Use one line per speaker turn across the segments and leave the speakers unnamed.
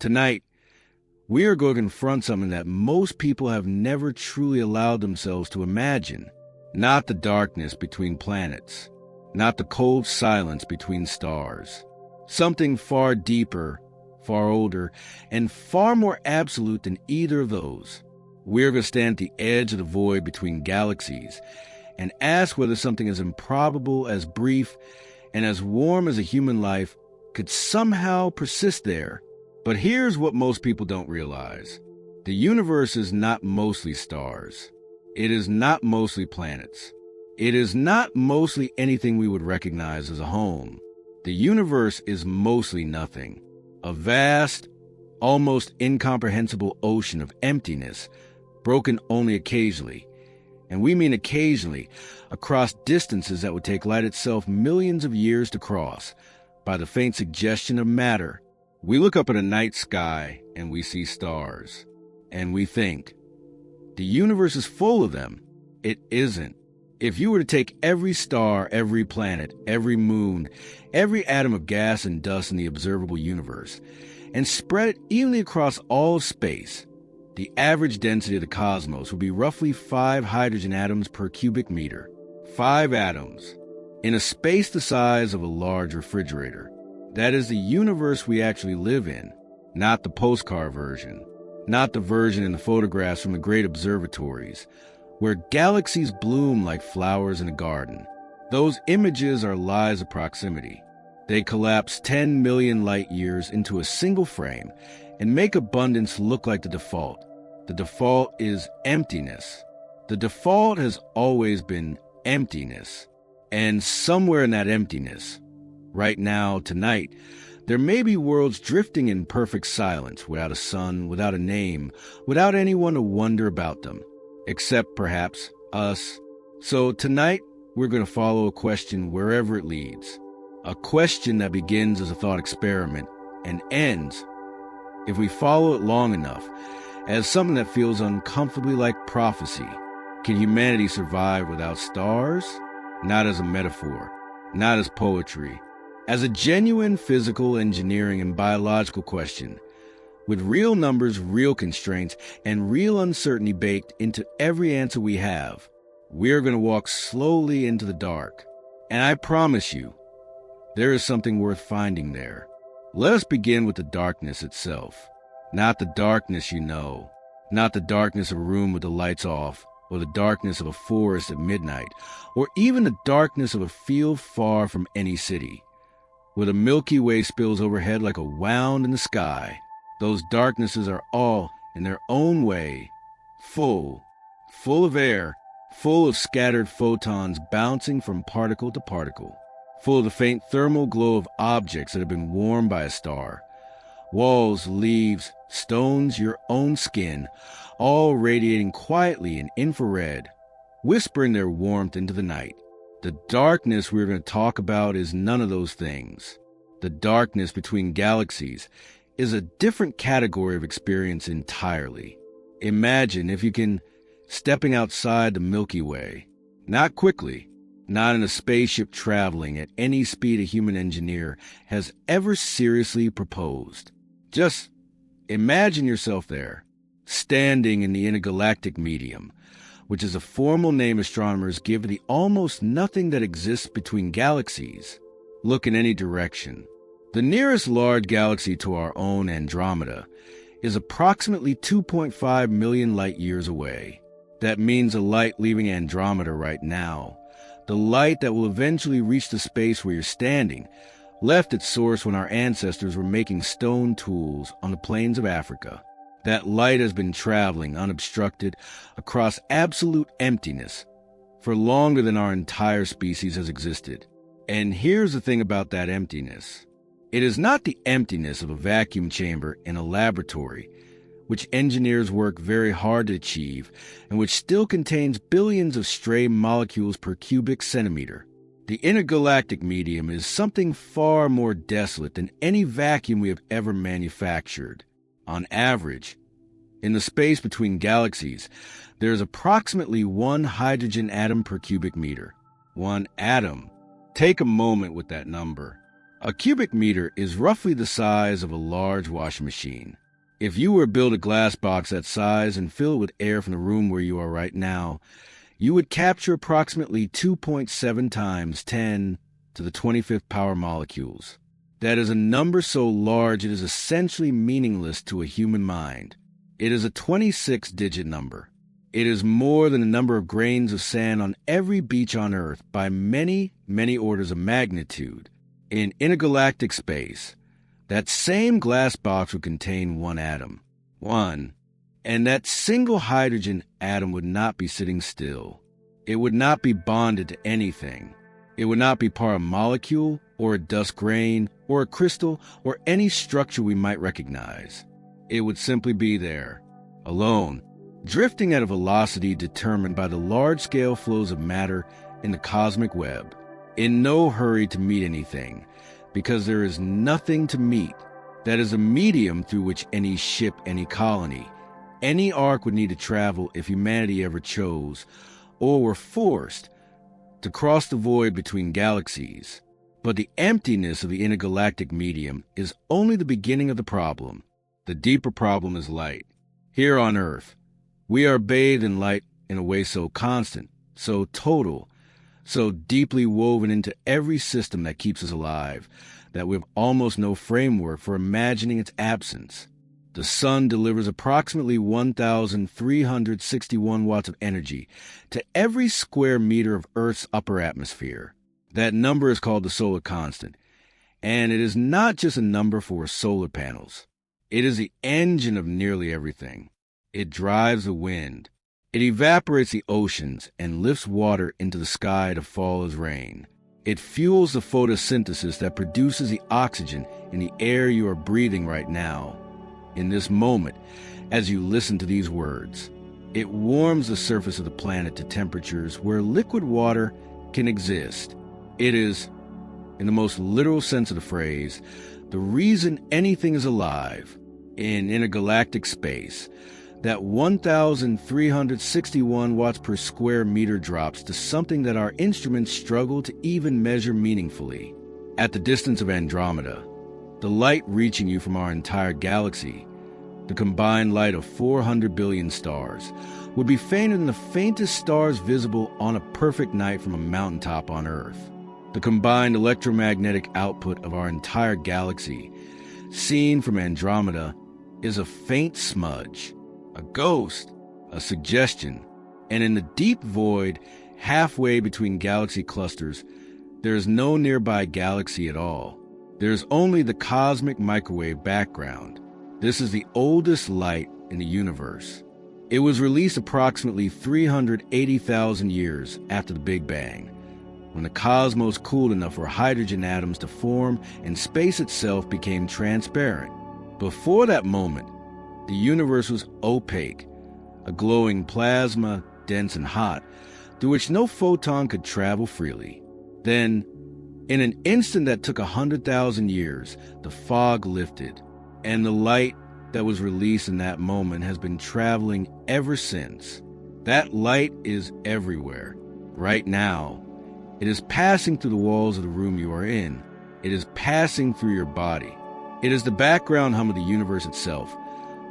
Tonight, we are going to confront something that most people have never truly allowed themselves to imagine. Not the darkness between planets, not the cold silence between stars. Something far deeper, far older, and far more absolute than either of those. We're going to stand at the edge of the void between galaxies and ask whether something as improbable, as brief, and as warm as a human life could somehow persist there. But here's what most people don't realize. The universe is not mostly stars. It is not mostly planets. It is not mostly anything we would recognize as a home. The universe is mostly nothing. A vast, almost incomprehensible ocean of emptiness, broken only occasionally. And we mean occasionally, across distances that would take light itself millions of years to cross, by the faint suggestion of matter. We look up at a night sky and we see stars, and we think, the universe is full of them. It isn't. If you were to take every star, every planet, every moon, every atom of gas and dust in the observable universe, and spread it evenly across all of space, the average density of the cosmos would be roughly 5 hydrogen atoms per cubic meter. 5 atoms. In a space the size of a large refrigerator. That is the universe we actually live in, not the postcard version, not the version in the photographs from the great observatories, where galaxies bloom like flowers in a garden. Those images are lies of proximity. They collapse 10 million light years into a single frame and make abundance look like the default. The default is emptiness. The default has always been emptiness. And somewhere in that emptiness, right now, tonight, there may be worlds drifting in perfect silence, without a sun, without a name, without anyone to wonder about them, except perhaps us. So tonight, we're going to follow a question wherever it leads. A question that begins as a thought experiment and ends, if we follow it long enough, as something that feels uncomfortably like prophecy. Can humanity survive without stars? Not as a metaphor, not as poetry, as a genuine physical, engineering, and biological question, with real numbers, real constraints, and real uncertainty baked into every answer we have. We're going to walk slowly into the dark, and I promise you, there is something worth finding there. Let us begin with the darkness itself. Not the darkness you know, not the darkness of a room with the lights off, or the darkness of a forest at midnight, or even the darkness of a field far from any city, where the Milky Way spills overhead like a wound in the sky. Those darknesses are all, in their own way, full of air, full of scattered photons bouncing from particle to particle, full of the faint thermal glow of objects that have been warmed by a star. Walls, leaves, stones, your own skin, all radiating quietly in infrared, whispering their warmth into the night. The darkness we're going to talk about is none of those things. The darkness between galaxies is a different category of experience entirely. Imagine, if you can, stepping outside the Milky Way. Not quickly, not in a spaceship traveling at any speed a human engineer has ever seriously proposed. Just imagine yourself there, standing in the intergalactic medium, which is a formal name astronomers give to the almost nothing that exists between galaxies. Look in any direction. The nearest large galaxy to our own, Andromeda, is approximately 2.5 million light years away. That means the light leaving Andromeda right now, the light that will eventually reach the space where you're standing, left its source when our ancestors were making stone tools on the plains of Africa. That light has been traveling unobstructed across absolute emptiness for longer than our entire species has existed. And here's the thing about that emptiness. It is not the emptiness of a vacuum chamber in a laboratory, which engineers work very hard to achieve and which still contains billions of stray molecules per cubic centimeter. The intergalactic medium is something far more desolate than any vacuum we have ever manufactured. On average, in the space between galaxies, there is approximately 1 hydrogen atom per cubic meter. 1 atom. Take a moment with that number. A cubic meter is roughly the size of a large washing machine. If you were to build a glass box that size and fill it with air from the room where you are right now, you would capture approximately 2.7 times 10 to the 25th power molecules. That is a number so large it is essentially meaningless to a human mind. It is a 26-digit number. It is more than the number of grains of sand on every beach on Earth by many, many orders of magnitude. In intergalactic space, that same glass box would contain one atom. One. And that single hydrogen atom would not be sitting still. It would not be bonded to anything. It would not be part of a molecule, or a dust grain, or a crystal, or any structure we might recognize. It would simply be there, alone, drifting at a velocity determined by the large-scale flows of matter in the cosmic web, in no hurry to meet anything, because there is nothing to meet. That is a medium through which any ship, any colony, any ark would need to travel if humanity ever chose, or were forced, to cross the void between galaxies. But the emptiness of the intergalactic medium is only the beginning of the problem. The deeper problem is light. Here on Earth, we are bathed in light in a way so constant, so total, so deeply woven into every system that keeps us alive, that we have almost no framework for imagining its absence. The sun delivers approximately 1,361 watts of energy to every square meter of Earth's upper atmosphere. That number is called the solar constant, and it is not just a number for solar panels. It is the engine of nearly everything. It drives the wind. It evaporates the oceans and lifts water into the sky to fall as rain. It fuels the photosynthesis that produces the oxygen in the air you are breathing right now. In this moment, as you listen to these words, it warms the surface of the planet to temperatures where liquid water can exist. It is, in the most literal sense of the phrase, the reason anything is alive in intergalactic space. That 1,361 watts per square meter drops to something that our instruments struggle to even measure meaningfully. At the distance of Andromeda, the light reaching you from our entire galaxy, the combined light of 400 billion stars, would be fainter than the faintest stars visible on a perfect night from a mountaintop on Earth. The combined electromagnetic output of our entire galaxy, seen from Andromeda, is a faint smudge, a ghost, a suggestion, and in the deep void, halfway between galaxy clusters, there is no nearby galaxy at all. There is only the cosmic microwave background. This is the oldest light in the universe. It was released approximately 380,000 years after the Big Bang, when the cosmos cooled enough for hydrogen atoms to form and space itself became transparent. Before that moment, the universe was opaque, a glowing plasma, dense and hot, through which no photon could travel freely. Then, in an instant that took 100,000 years, the fog lifted, and the light that was released in that moment has been traveling ever since. That light is everywhere, right now. It is passing through the walls of the room you are in. It is passing through your body. It is the background hum of the universe itself,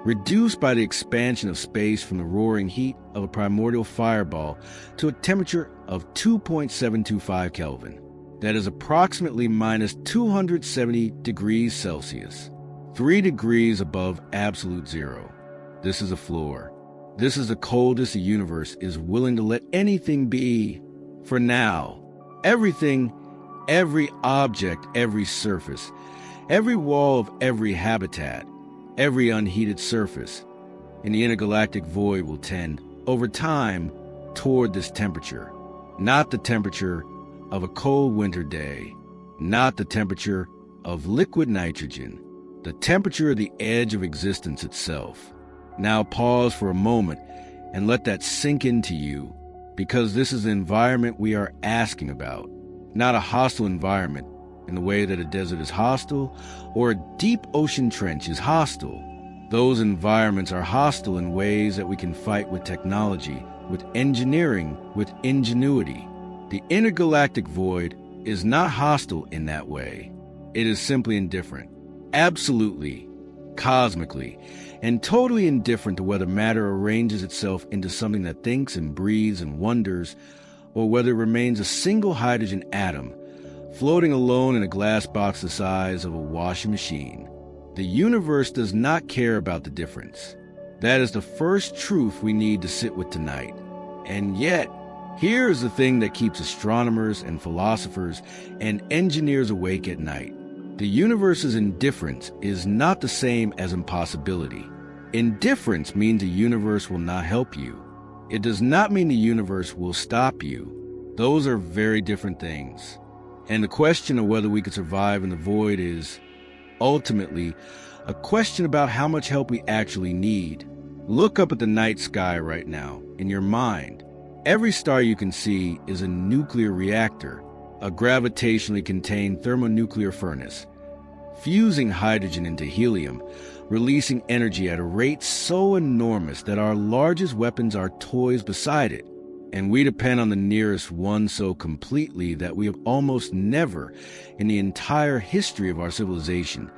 reduced by the expansion of space from the roaring heat of a primordial fireball to a temperature of 2.725 Kelvin. That is approximately minus 270 degrees Celsius, 3 degrees above absolute zero. This is a floor. This is the coldest the universe is willing to let anything be. For now, everything, every object, every surface, every wall of every habitat, every unheated surface in the intergalactic void will tend, over time, toward this temperature. Not the temperature of a cold winter day, not the temperature of liquid nitrogen, the temperature of the edge of existence itself. Now pause for a moment and let that sink into you, because this is the environment we are asking about, not a hostile environment in the way that a desert is hostile or a deep ocean trench is hostile. Those environments are hostile in ways that we can fight with technology, with engineering, with ingenuity. The intergalactic void is not hostile in that way. It is simply indifferent. Absolutely, cosmically, and totally indifferent to whether matter arranges itself into something that thinks and breathes and wonders, or whether it remains a single hydrogen atom, floating alone in a glass box the size of a washing machine. The universe does not care about the difference. That is the first truth we need to sit with tonight. And yet, here is the thing that keeps astronomers and philosophers and engineers awake at night. The universe's indifference is not the same as impossibility. Indifference means the universe will not help you. It does not mean the universe will stop you. Those are very different things. And the question of whether we could survive in the void is, ultimately, a question about how much help we actually need. Look up at the night sky right now, in your mind. Every star you can see is a nuclear reactor, a gravitationally contained thermonuclear furnace, fusing hydrogen into helium, releasing energy at a rate so enormous that our largest weapons are toys beside it. And we depend on the nearest one so completely that we have almost never, in the entire history of our civilization,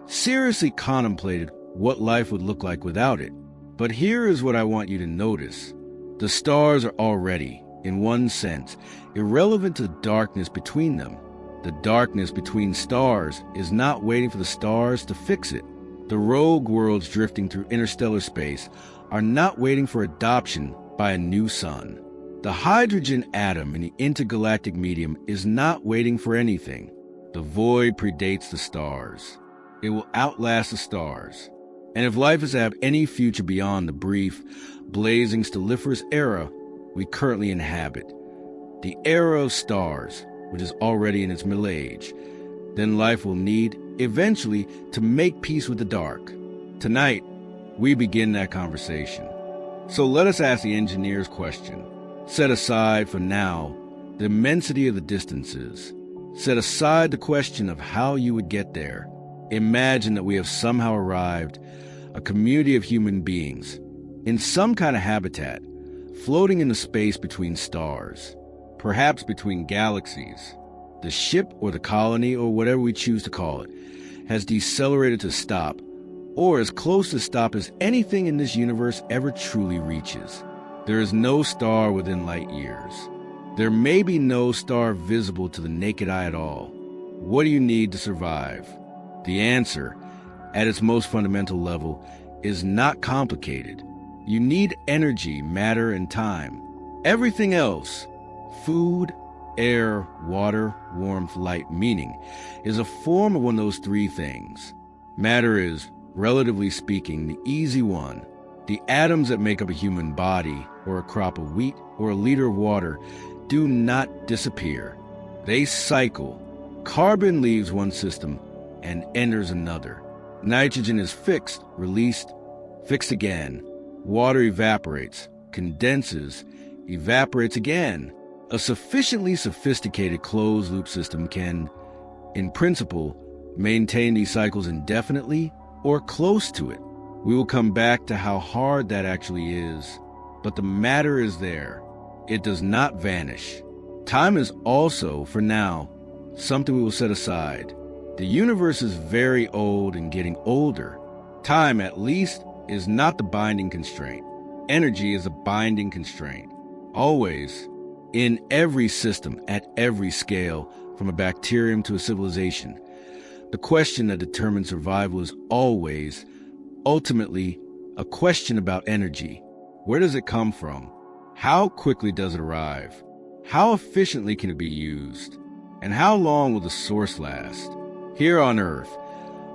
seriously contemplated what life would look like without it. But here is what I want you to notice. The stars are already, in one sense, irrelevant to the darkness between them. The darkness between stars is not waiting for the stars to fix it. The rogue worlds drifting through interstellar space are not waiting for adoption by a new sun. The hydrogen atom in the intergalactic medium is not waiting for anything. The void predates the stars. It will outlast the stars. And if life is to have any future beyond the brief, blazing Stelliferous Era we currently inhabit, the era of stars, which is already in its middle age, then life will need, eventually, to make peace with the dark. Tonight, we begin that conversation. So let us ask the engineer's question. Set aside, for now, the immensity of the distances. Set aside the question of how you would get there. Imagine that we have somehow arrived, a community of human beings, in some kind of habitat, floating in the space between stars, perhaps between galaxies. The ship or the colony, or whatever we choose to call it, has decelerated to stop, or as close to stop as anything in this universe ever truly reaches. There is no star within light years. There may be no star visible to the naked eye at all. What do you need to survive? The answer, at its most fundamental level, is not complicated. You need energy, matter, and time. Everything else, food, air, water, warmth, light, meaning, is a form of one of those three things. Matter is, relatively speaking, the easy one. The atoms that make up a human body, or a crop of wheat, or a liter of water, do not disappear. They cycle. Carbon leaves one system and enters another. Nitrogen is fixed, released, fixed again. Water evaporates, condenses, evaporates again. A sufficiently sophisticated closed-loop system can, in principle, maintain these cycles indefinitely or close to it. We will come back to how hard that actually is, but the matter is there. It does not vanish. Time is also, for now, something we will set aside. The universe is very old and getting older. Time, at least, is not the binding constraint. Energy is a binding constraint. Always, in every system, at every scale, from a bacterium to a civilization, the question that determines survival is always, ultimately, a question about energy. Where does it come from? How quickly does it arrive? How efficiently can it be used? And how long will the source last? Here on Earth,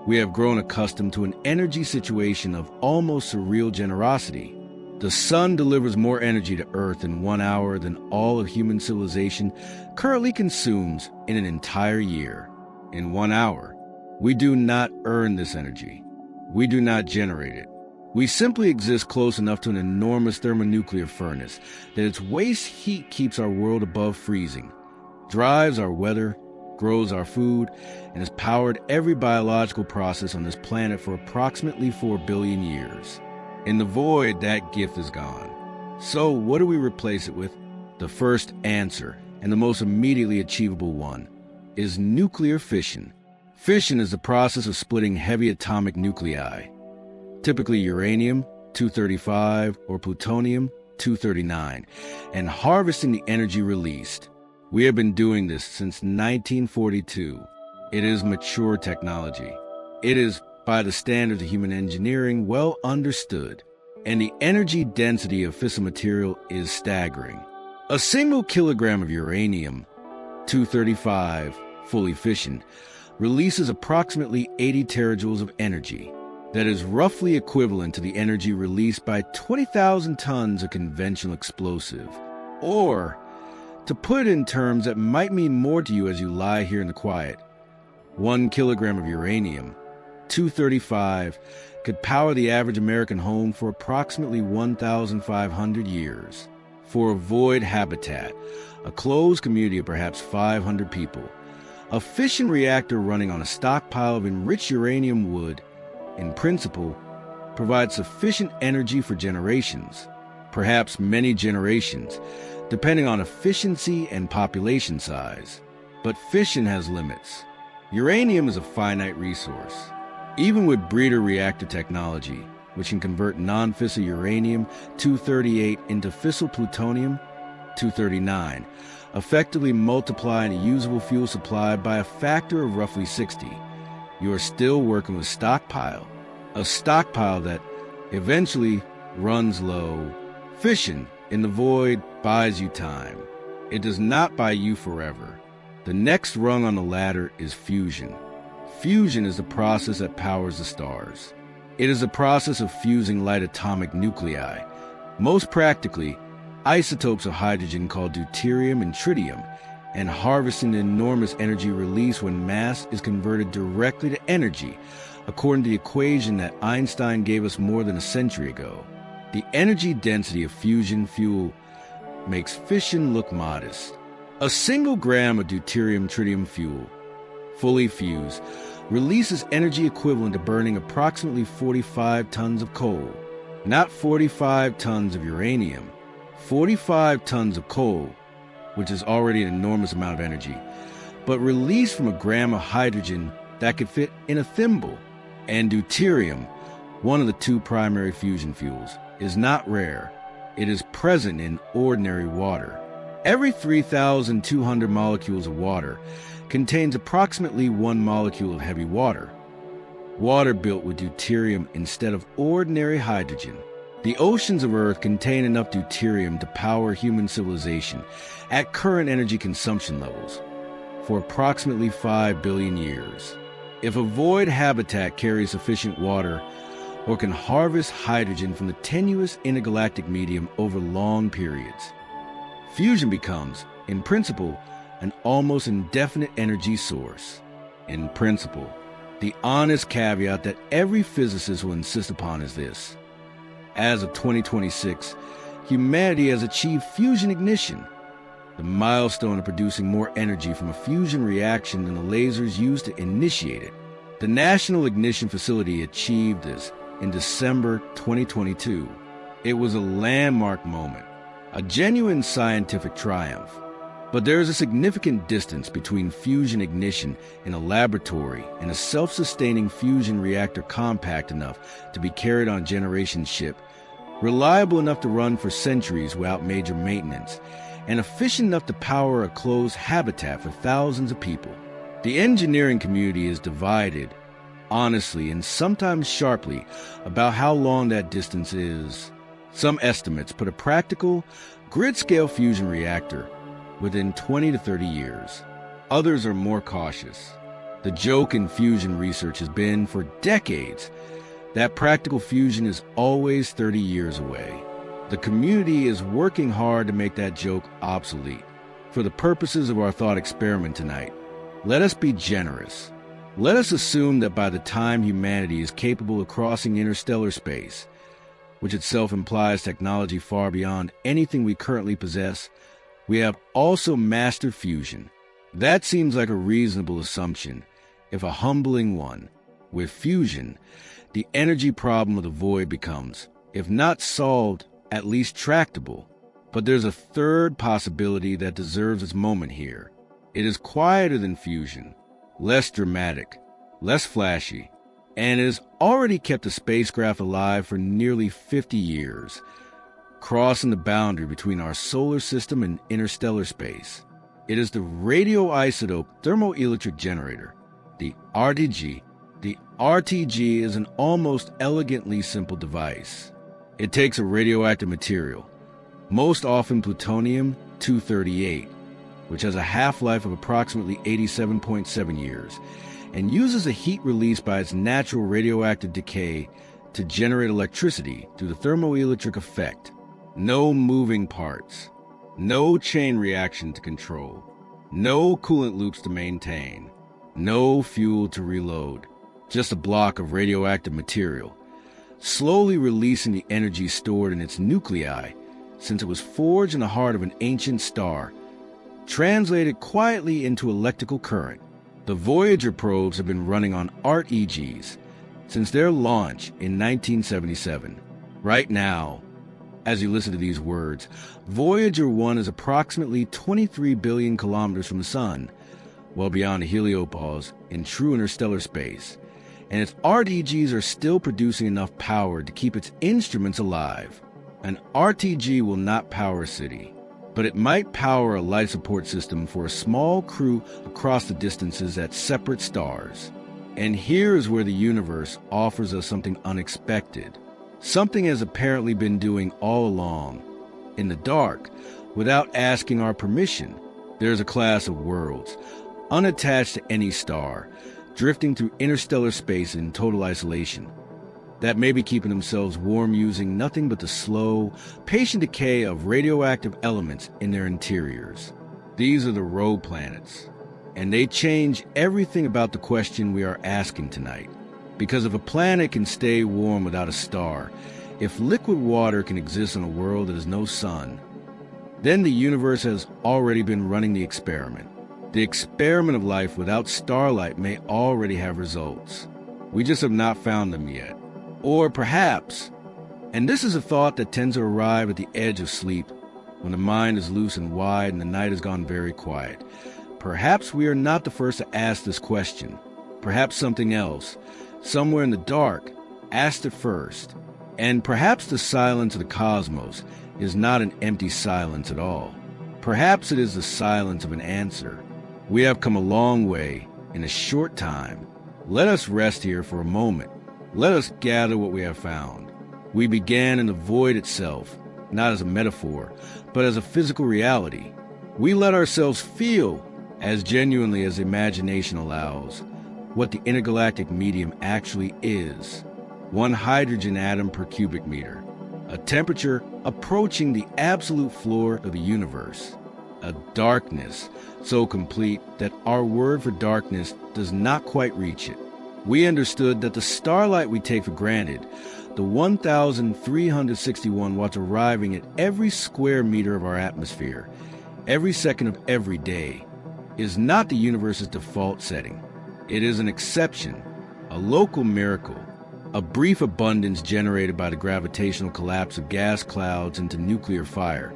we have grown accustomed to an energy situation of almost surreal generosity. The sun delivers more energy to Earth in 1 hour than all of human civilization currently consumes in an entire year. In 1 hour, we do not earn this energy. We do not generate it. We simply exist close enough to an enormous thermonuclear furnace that its waste heat keeps our world above freezing, drives our weather, grows our food, and has powered every biological process on this planet for approximately 4 billion years. In the void, that gift is gone. So what do we replace it with? The first answer, and the most immediately achievable one, is nuclear fission. Fission is the process of splitting heavy atomic nuclei, typically uranium-235 or plutonium-239, and harvesting the energy released. We have been doing this since 1942. It is mature technology. It is, by the standards of human engineering, well understood, and the energy density of fissile material is staggering. A single kilogram of uranium-235, fully fissioned, releases approximately 80 terajoules of energy. That is roughly equivalent to the energy released by 20,000 tons of conventional explosive. Or, to put it in terms that might mean more to you as you lie here in the quiet, 1 kilogram of uranium-235 could power the average American home for approximately 1,500 years. For a void habitat, a closed community of perhaps 500 people, a fission reactor running on a stockpile of enriched uranium would, in principle, provide sufficient energy for generations, perhaps many generations, depending on efficiency and population size. But fission has limits. Uranium is a finite resource. Even with breeder reactor technology, which can convert non-fissile uranium-238 into fissile plutonium-239, effectively multiplying a usable fuel supply by a factor of roughly 60, you are still working with a stockpile that eventually runs low. Fission in the void buys you time. It does not buy you forever. The next rung on the ladder is fusion. Fusion is the process that powers the stars. It is the process of fusing light atomic nuclei. Most practically, isotopes of hydrogen called deuterium and tritium, and harvesting the enormous energy released when mass is converted directly to energy, according to the equation that Einstein gave us more than a century ago. The energy density of fusion fuel makes fission look modest. A single gram of deuterium-tritium fuel, fully fused, releases energy equivalent to burning approximately 45 tons of coal. Not 45 tons of uranium, 45 tons of coal, which is already an enormous amount of energy, but released from a gram of hydrogen that could fit in a thimble. And deuterium, one of the two primary fusion fuels, is not rare. It is present in ordinary water. Every 3,200 molecules of water contains approximately 1 molecule of heavy water. Water built with deuterium instead of ordinary hydrogen. The oceans of Earth contain enough deuterium to power human civilization at current energy consumption levels for approximately 5 billion years. If a void habitat carries sufficient water or can harvest hydrogen from the tenuous intergalactic medium over long periods, fusion becomes, in principle, an almost indefinite energy source. In principle. The honest caveat that every physicist will insist upon is this. As of 2026, humanity has achieved fusion ignition, the milestone of producing more energy from a fusion reaction than the lasers used to initiate it. The National Ignition Facility achieved this in December 2022. It was a landmark moment, a genuine scientific triumph. But there is a significant distance between fusion ignition in a laboratory and a self-sustaining fusion reactor compact enough to be carried on a generation ship, reliable enough to run for centuries without major maintenance, and efficient enough to power a closed habitat for thousands of people. The engineering community is divided, honestly and sometimes sharply, about how long that distance is. Some estimates put a practical, grid-scale fusion reactor within 20 to 30 years. Others are more cautious. The joke in fusion research has been, for decades, that practical fusion is always 30 years away. The community is working hard to make that joke obsolete. For the purposes of our thought experiment tonight, let us be generous. Let us assume that by the time humanity is capable of crossing interstellar space, which itself implies technology far beyond anything we currently possess, we have also mastered fusion. That seems like a reasonable assumption, if a humbling one. With fusion, the energy problem of the void becomes, if not solved, at least tractable. But there's a third possibility that deserves its moment here. It is quieter than fusion, less dramatic, less flashy, and has already kept a spacecraft alive for nearly 50 years, crossing the boundary between our solar system and interstellar space. It is the radioisotope thermoelectric generator, the RTG. The RTG is an almost elegantly simple device. It takes a radioactive material, most often plutonium-238, which has a half-life of approximately 87.7 years, and uses a heat released by its natural radioactive decay to generate electricity through the thermoelectric effect. No moving parts, no chain reaction to control, no coolant loops to maintain, no fuel to reload, just a block of radioactive material, slowly releasing the energy stored in its nuclei since it was forged in the heart of an ancient star, translated quietly into electrical current. The Voyager probes have been running on RTGs since their launch in 1977. Right now, as you listen to these words, Voyager 1 is approximately 23 billion kilometers from the Sun, well beyond the heliopause in true interstellar space, and its RTGs are still producing enough power to keep its instruments alive. An RTG will not power a city, but it might power a life support system for a small crew across the distances at separate stars. And here is where the universe offers us something unexpected. Something has apparently been doing all along. In the dark, without asking our permission, there's a class of worlds, unattached to any star, drifting through interstellar space in total isolation, that may be keeping themselves warm using nothing but the slow, patient decay of radioactive elements in their interiors. These are the rogue planets, and they change everything about the question we are asking tonight. Because if a planet can stay warm without a star, if liquid water can exist on a world that has no sun, then the universe has already been running the experiment. The experiment of life without starlight may already have results. We just have not found them yet. Or perhaps, and this is a thought that tends to arrive at the edge of sleep, when the mind is loose and wide and the night has gone very quiet, perhaps we are not the first to ask this question. Perhaps something else, somewhere in the dark, asked it first. And perhaps the silence of the cosmos is not an empty silence at all. Perhaps it is the silence of an answer. We have come a long way in a short time. Let us rest here for a moment. Let us gather what we have found. We began in the void itself, not as a metaphor, but as a physical reality. We let ourselves feel, as genuinely as imagination allows, what the intergalactic medium actually is. 1 hydrogen atom per cubic meter, a temperature approaching the absolute floor of the universe, a darkness so complete that our word for darkness does not quite reach it. We understood that the starlight we take for granted, the 1,361 watts arriving at every square meter of our atmosphere, every second of every day, is not the universe's default setting. It is an exception, a local miracle, a brief abundance generated by the gravitational collapse of gas clouds into nuclear fire,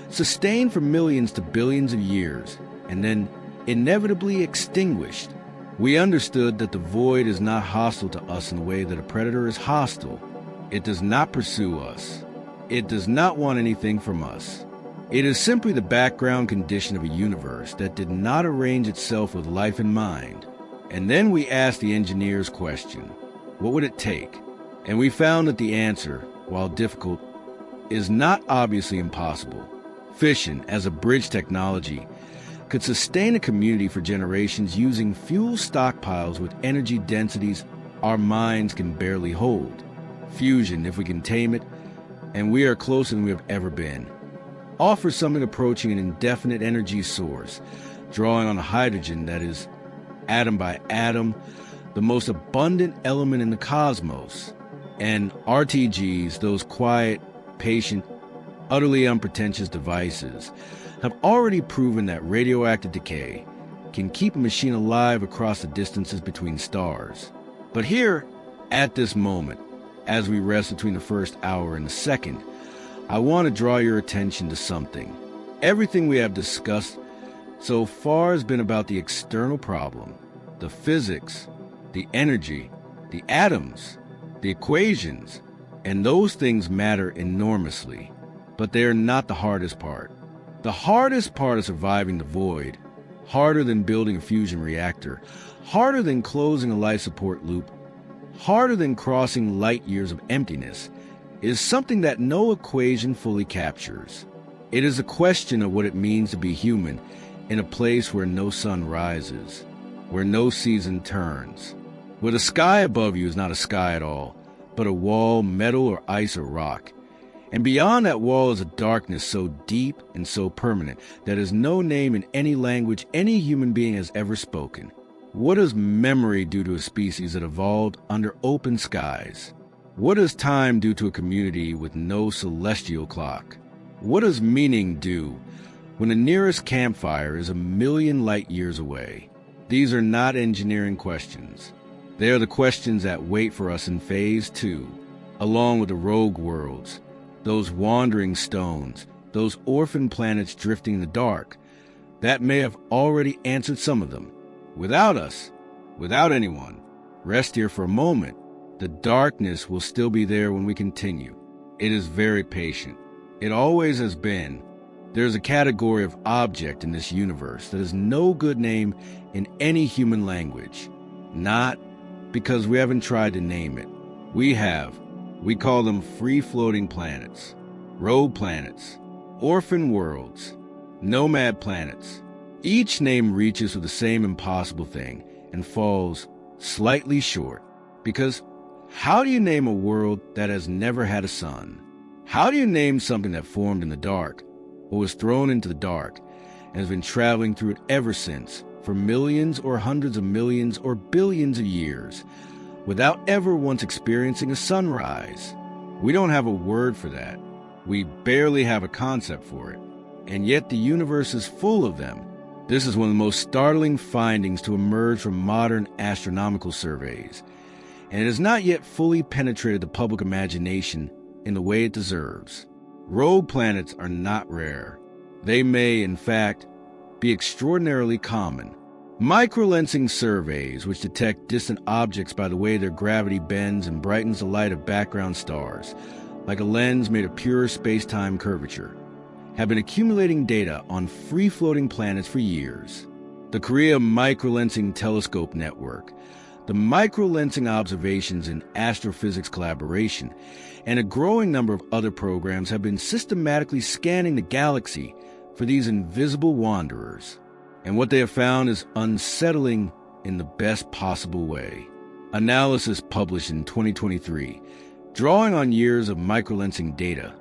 sustained for millions to billions of years, and then inevitably extinguished. We understood that the void is not hostile to us in the way that a predator is hostile. It does not pursue us. It does not want anything from us. It is simply the background condition of a universe that did not arrange itself with life in mind. And then we asked the engineers question, what would it take? And we found that the answer, while difficult, is not obviously impossible. Fission, as a bridge technology, could sustain a community for generations using fuel stockpiles with energy densities our minds can barely hold. Fusion, if we can tame it, and we are closer than we have ever been, offers something approaching an indefinite energy source, drawing on hydrogen that is, atom by atom, the most abundant element in the cosmos. And RTGs, those quiet, patient, utterly unpretentious devices, have already proven that radioactive decay can keep a machine alive across the distances between stars. But here, at this moment, as we rest between the first hour and the second, I want to draw your attention to something. Everything we have discussed so far has been about the external problem, the physics, the energy, the atoms, the equations, and those things matter enormously. But they are not the hardest part. The hardest part is surviving the void, harder than building a fusion reactor, harder than closing a life support loop, harder than crossing light years of emptiness, is something that no equation fully captures. It is a question of what it means to be human in a place where no sun rises, where no season turns, where the sky above you is not a sky at all, but a wall, metal or ice or rock. And beyond that wall is a darkness so deep and so permanent that is no name in any language any human being has ever spoken. What does memory do to a species that evolved under open skies? What does time do to a community with no celestial clock? What does meaning do when the nearest campfire is 1,000,000 light years away? These are not engineering questions. They are the questions that wait for us in Phase 2, along with the rogue worlds, those wandering stones, those orphan planets drifting in the dark, that may have already answered some of them. Without us, without anyone, rest here for a moment. The darkness will still be there when we continue. It is very patient. It always has been. There is a category of object in this universe that has no good name in any human language. Not because we haven't tried to name it. We have. We call them free-floating planets, rogue planets, orphan worlds, nomad planets. Each name reaches for the same impossible thing and falls slightly short. Because how do you name a world that has never had a sun? How do you name something that formed in the dark, or was thrown into the dark, and has been traveling through it ever since, for millions or hundreds of millions or billions of years, without ever once experiencing a sunrise? We don't have a word for that. We barely have a concept for it. And yet the universe is full of them. This is one of the most startling findings to emerge from modern astronomical surveys, and it has not yet fully penetrated the public imagination in the way it deserves. Rogue planets are not rare. They may, in fact, be extraordinarily common. Microlensing surveys, which detect distant objects by the way their gravity bends and brightens the light of background stars, like a lens made of pure space-time curvature, have been accumulating data on free-floating planets for years. The Korea Microlensing Telescope Network, the Microlensing Observations in Astrophysics Collaboration, and a growing number of other programs have been systematically scanning the galaxy for these invisible wanderers. And what they have found is unsettling in the best possible way. Analysis published in 2023, drawing on years of microlensing data,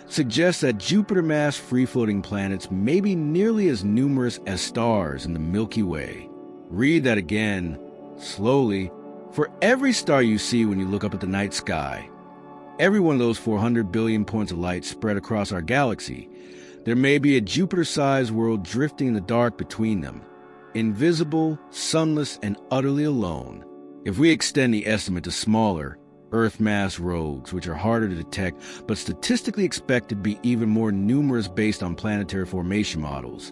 suggests that Jupiter-mass free-floating planets may be nearly as numerous as stars in the Milky Way. Read that again, slowly. For every star you see when you look up at the night sky, every one of those 400 billion points of light spread across our galaxy, there may be a Jupiter-sized world drifting in the dark between them, invisible, sunless, and utterly alone. If we extend the estimate to smaller, Earth-mass rogues, which are harder to detect but statistically expected to be even more numerous based on planetary formation models,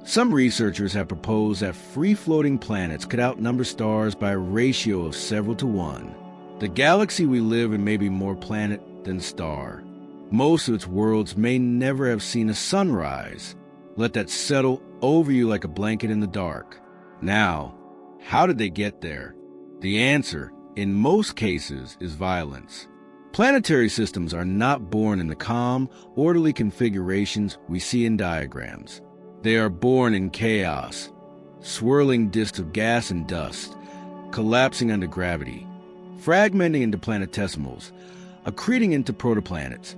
some researchers have proposed that free-floating planets could outnumber stars by a ratio of several to one. The galaxy we live in may be more planet than star. Most of its worlds may never have seen a sunrise. Let that settle over you like a blanket in the dark. Now, how did they get there? The answer, in most cases, is violence. Planetary systems are not born in the calm, orderly configurations we see in diagrams. They are born in chaos, swirling disks of gas and dust, collapsing under gravity, fragmenting into planetesimals, accreting into protoplanets,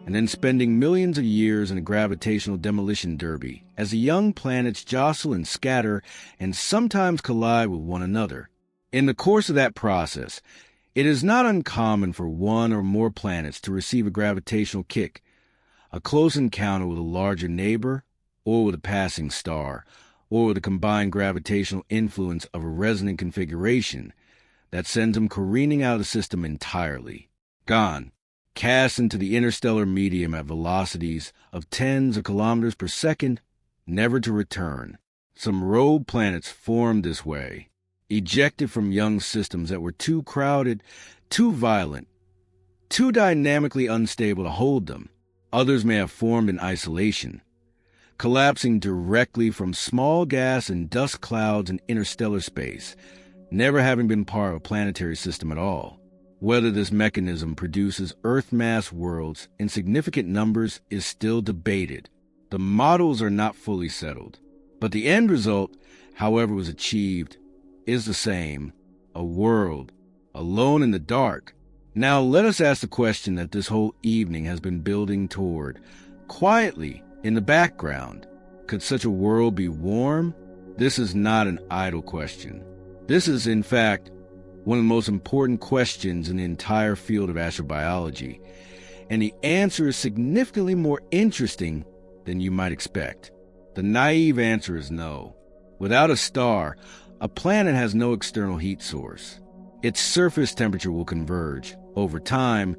and then spending millions of years in a gravitational demolition derby as the young planets jostle and scatter and sometimes collide with one another. In the course of that process, it is not uncommon for one or more planets to receive a gravitational kick, a close encounter with a larger neighbor, or with a passing star, or with a combined gravitational influence of a resonant configuration that sends them careening out of the system entirely. Gone. Cast into the interstellar medium at velocities of tens of kilometers per second, never to return. Some rogue planets formed this way. ejected from young systems that were too crowded, too violent, too dynamically unstable to hold them. Others may have formed in isolation, collapsing directly from small gas and dust clouds in interstellar space, never having been part of a planetary system at all. Whether this mechanism produces Earth-mass worlds in significant numbers is still debated. The models are not fully settled, but the end result, however was achieved, is the same: a world, alone in the dark. Now let us ask the question that this whole evening has been building toward, quietly, in the background. Could such a world be warm? This is not an idle question. This is, in fact, one of the most important questions in the entire field of astrobiology, and the answer is significantly more interesting than you might expect. The naive answer is no. Without a star, a planet has no external heat source. Its surface temperature will converge, over time,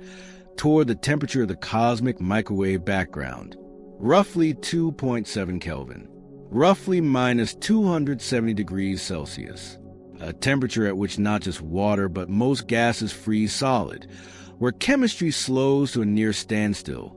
toward the temperature of the cosmic microwave background, roughly 2.7 Kelvin, roughly minus 270 degrees Celsius, a temperature at which not just water but most gases freeze solid, where chemistry slows to a near standstill,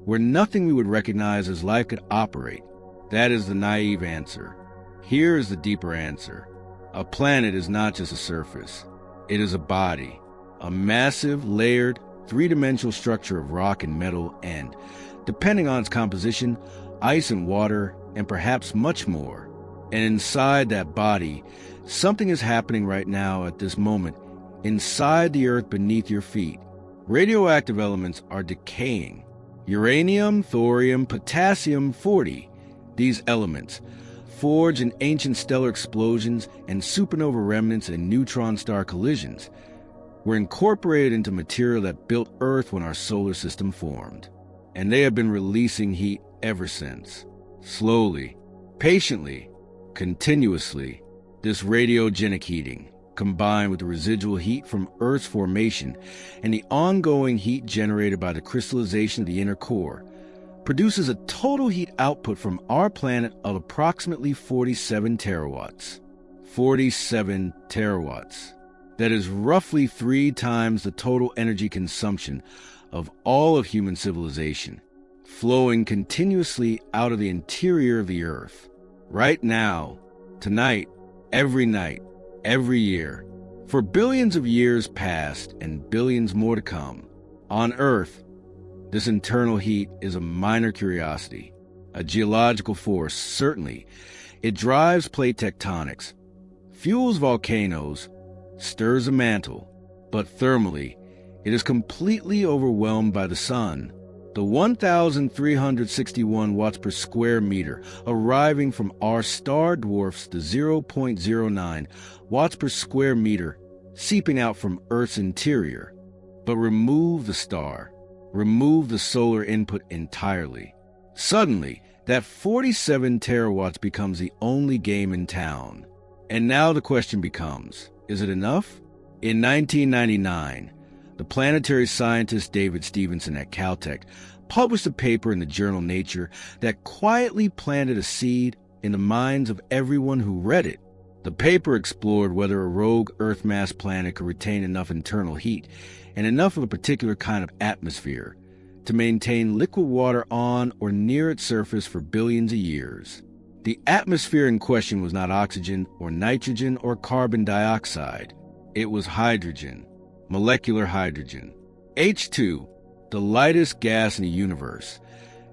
where nothing we would recognize as life could operate. That is the naive answer. Here is the deeper answer. A planet is not just a surface. It is a body, a massive, layered, three-dimensional structure of rock and metal and, depending on its composition, ice and water, and perhaps much more. And inside that body, something is happening right now at this moment, inside the earth beneath your feet. Radioactive elements are decaying. Uranium, thorium, potassium-40, these elements, forged in ancient stellar explosions and supernova remnants and neutron star collisions, were incorporated into material that built Earth when our solar system formed. And they have been releasing heat ever since. Slowly, patiently, continuously. This radiogenic heating, combined with the residual heat from Earth's formation and the ongoing heat generated by the crystallization of the inner core, produces a total heat output from our planet of approximately 47 terawatts. 47 terawatts. That is roughly 3 times the total energy consumption of all of human civilization, flowing continuously out of the interior of the Earth. Right now, tonight, every night, every year, for billions of years past and billions more to come, on Earth, this internal heat is a minor curiosity, a geological force, certainly. It drives plate tectonics, fuels volcanoes, stirs a mantle, but thermally, it is completely overwhelmed by the sun. The 1,361 watts per square meter arriving from our star dwarfs the 0.09 watts per square meter seeping out from Earth's interior. But remove the star, remove the solar input entirely. Suddenly, that 47 terawatts becomes the only game in town. And now the question becomes, is it enough? In 1999, the planetary scientist David Stevenson at Caltech published a paper in the journal Nature that quietly planted a seed in the minds of everyone who read it. The paper explored whether a rogue Earth-mass planet could retain enough internal heat and enough of a particular kind of atmosphere to maintain liquid water on or near its surface for billions of years. The atmosphere in question was not oxygen or nitrogen or carbon dioxide. It was hydrogen. Molecular hydrogen. H2, the lightest gas in the universe,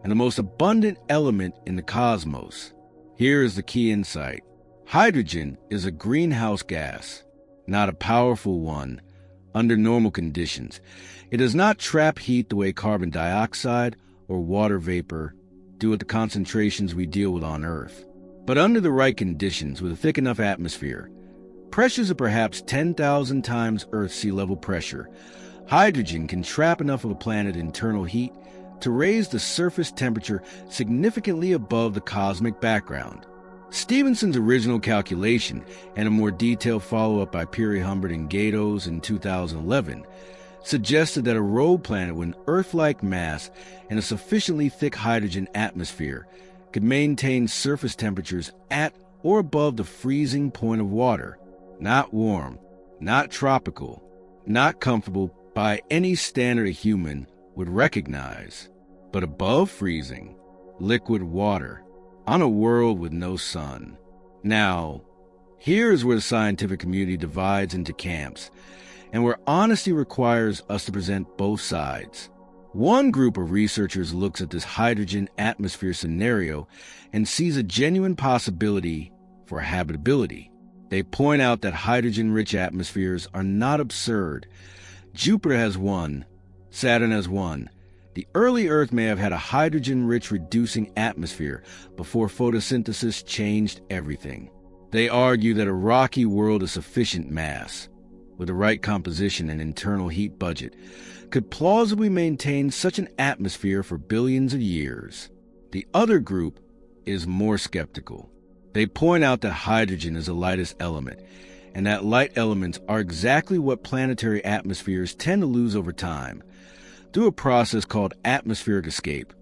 and the most abundant element in the cosmos. Here is the key insight. Hydrogen is a greenhouse gas, not a powerful one, under normal conditions. It does not trap heat the way carbon dioxide or water vapor do at the concentrations we deal with on Earth. But under the right conditions, with a thick enough atmosphere, pressures of perhaps 10,000 times Earth's sea level pressure, hydrogen can trap enough of a planet's internal heat to raise the surface temperature significantly above the cosmic background. Stevenson's original calculation and a more detailed follow-up by Peary, Humbert, and Gatos in 2011 suggested that a rogue planet with an Earth-like mass and a sufficiently thick hydrogen atmosphere could maintain surface temperatures at or above the freezing point of water. Not warm, not tropical, not comfortable by any standard a human would recognize, but above freezing, liquid water, on a world with no sun. Now, here's where the scientific community divides into camps, and where honesty requires us to present both sides. One group of researchers looks at this hydrogen atmosphere scenario and sees a genuine possibility for habitability. They point out that hydrogen-rich atmospheres are not absurd. Jupiter has one, Saturn has one. The early Earth may have had a hydrogen-rich reducing atmosphere before photosynthesis changed everything. They argue that a rocky world of sufficient mass, with the right composition and internal heat budget, could plausibly maintain such an atmosphere for billions of years. The other group is more skeptical. They point out that hydrogen is the lightest element, and that light elements are exactly what planetary atmospheres tend to lose over time, through a process called atmospheric escape,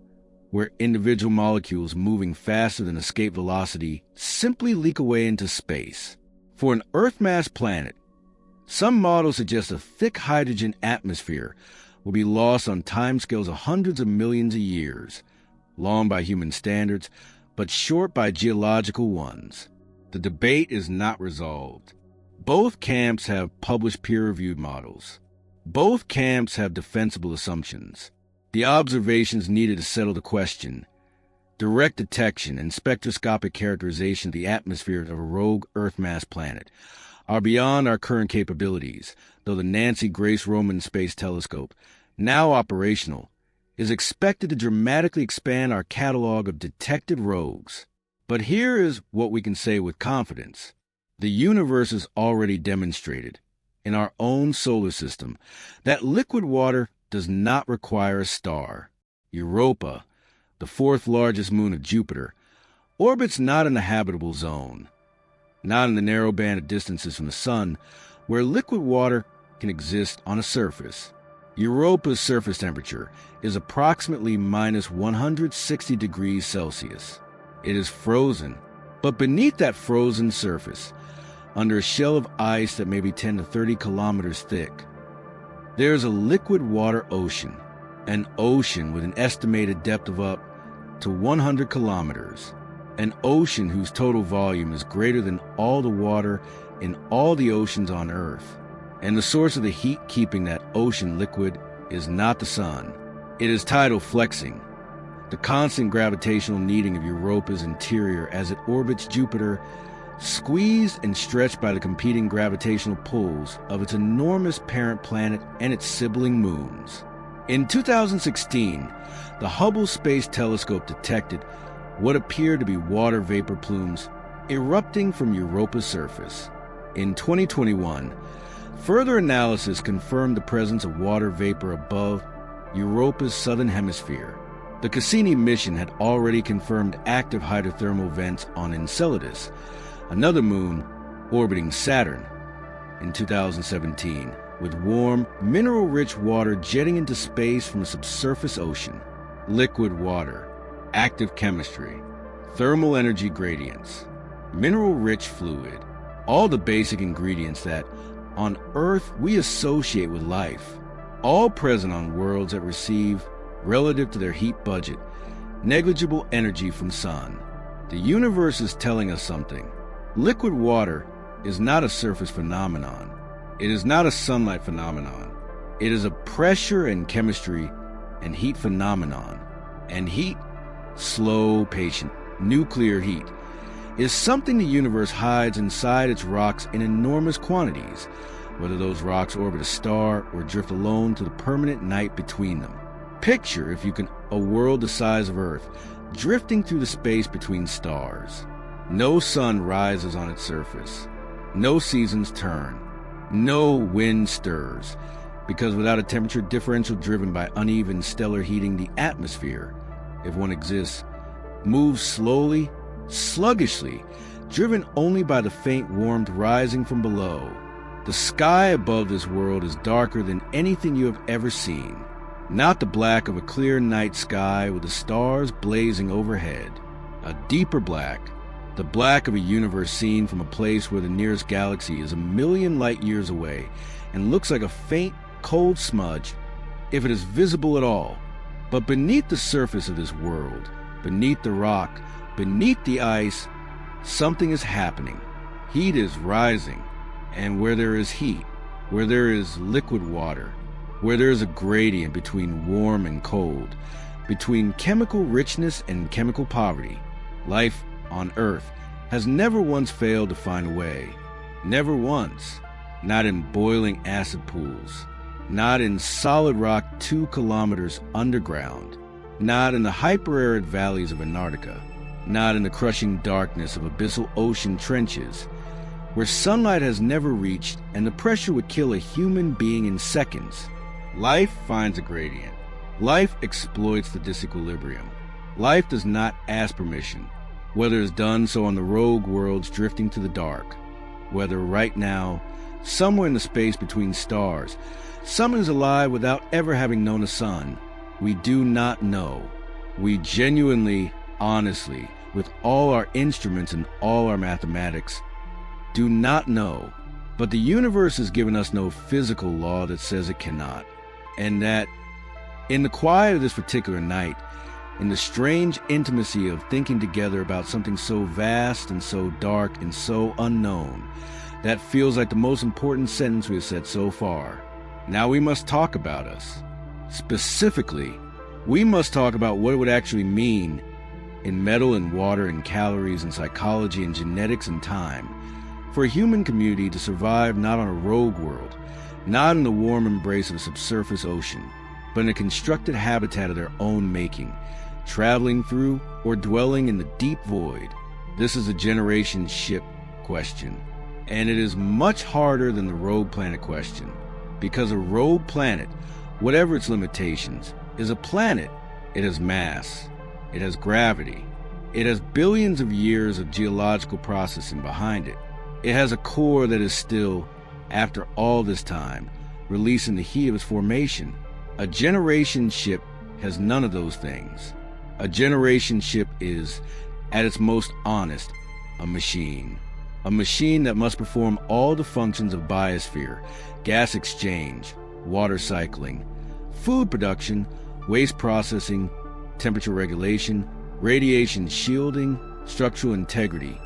where individual molecules moving faster than escape velocity simply leak away into space. For an Earth-mass planet, some models suggest a thick hydrogen atmosphere will be lost on timescales of hundreds of millions of years, long by human standards, but short by geological ones. The debate is not resolved. Both camps have published peer-reviewed models. Both camps have defensible assumptions. The observations needed to settle the question, direct detection and spectroscopic characterization of the atmosphere of a rogue Earth-mass planet, are beyond our current capabilities, though the Nancy Grace Roman Space Telescope, now operational, is expected to dramatically expand our catalog of detected rogues. But here is what we can say with confidence. The universe has already demonstrated, in our own solar system, that liquid water does not require a star. Europa, the fourth largest moon of Jupiter, orbits not in the habitable zone, not in the narrow band of distances from the sun, where liquid water can exist on a surface. Europa's surface temperature is approximately minus 160 degrees Celsius. It is frozen, but beneath that frozen surface, under a shell of ice that may be 10 to 30 kilometers thick, there is a liquid water ocean, an ocean with an estimated depth of up to 100 kilometers, an ocean whose total volume is greater than all the water in all the oceans on Earth. And the source of the heat keeping that ocean liquid is not the sun. It is tidal flexing, the constant gravitational kneading of Europa's interior as it orbits Jupiter, squeezed and stretched by the competing gravitational pulls of its enormous parent planet and its sibling moons. In 2016, the Hubble Space Telescope detected what appeared to be water vapor plumes erupting from Europa's surface. In 2021, further analysis confirmed the presence of water vapor above Europa's southern hemisphere. The Cassini mission had already confirmed active hydrothermal vents on Enceladus, another moon orbiting Saturn, in 2017, with warm, mineral-rich water jetting into space from a subsurface ocean. Liquid water, active chemistry, thermal energy gradients, mineral-rich fluid, all the basic ingredients that, on Earth, we associate with life, all present on worlds that receive, relative to their heat budget, negligible energy from sun. The universe is telling us something. Liquid water is not a surface phenomenon. It is not a sunlight phenomenon. It is a pressure and chemistry and heat phenomenon. And heat, slow, patient, nuclear heat, is something the universe hides inside its rocks in enormous quantities, whether those rocks orbit a star or drift alone to the permanent night between them. Picture, if you can, a world the size of Earth, drifting through the space between stars. No sun rises on its surface. No seasons turn. No wind stirs, because without a temperature differential driven by uneven stellar heating, the atmosphere, if one exists, moves slowly, sluggishly, driven only by the faint warmth rising from below. The sky above this world is darker than anything you have ever seen. Not the black of a clear night sky with the stars blazing overhead. A deeper black, The black of a universe seen from a place where the nearest galaxy is 1,000,000 light years away and looks like a faint, cold smudge, if it is visible at all. But beneath the surface of this world, beneath the rock, beneath the ice, something is happening. Heat is rising, and where there is heat, where there is liquid water, where there is a gradient between warm and cold, between chemical richness and chemical poverty, life on Earth has never once failed to find a way. Never once. Not in boiling acid pools. Not in solid rock 2 kilometers underground. Not in the hyper-arid valleys of Antarctica. Not in the crushing darkness of abyssal ocean trenches, where sunlight has never reached and the pressure would kill a human being in seconds. Life finds a gradient. Life exploits the disequilibrium. Life does not ask permission, whether it's done so on the rogue worlds drifting to the dark, whether right now, somewhere in the space between stars, someone is alive without ever having known a sun. We do not know. We genuinely, honestly, with all our instruments and all our mathematics, do not know. But the universe has given us no physical law that says it cannot. And that, in the quiet of this particular night, in the strange intimacy of thinking together about something so vast and so dark and so unknown, that feels like the most important sentence we have said so far. Now we must talk about us. Specifically, we must talk about what it would actually mean in metal and water and calories and psychology and genetics and time for a human community to survive not on a rogue world, not in the warm embrace of a subsurface ocean, but in a constructed habitat of their own making, traveling through or dwelling in the deep void. This is a generation ship question, and it is much harder than the rogue planet question, because a rogue planet, whatever its limitations, is a planet. It has mass, it has gravity, it has billions of years of geological processing behind it. It has a core that is still, after all this time, releasing the heat of its formation. A generation ship has none of those things. A generation ship is, at its most honest, a machine. A machine that must perform all the functions of biosphere, gas exchange, water cycling, food production, waste processing, temperature regulation, radiation shielding, structural integrity,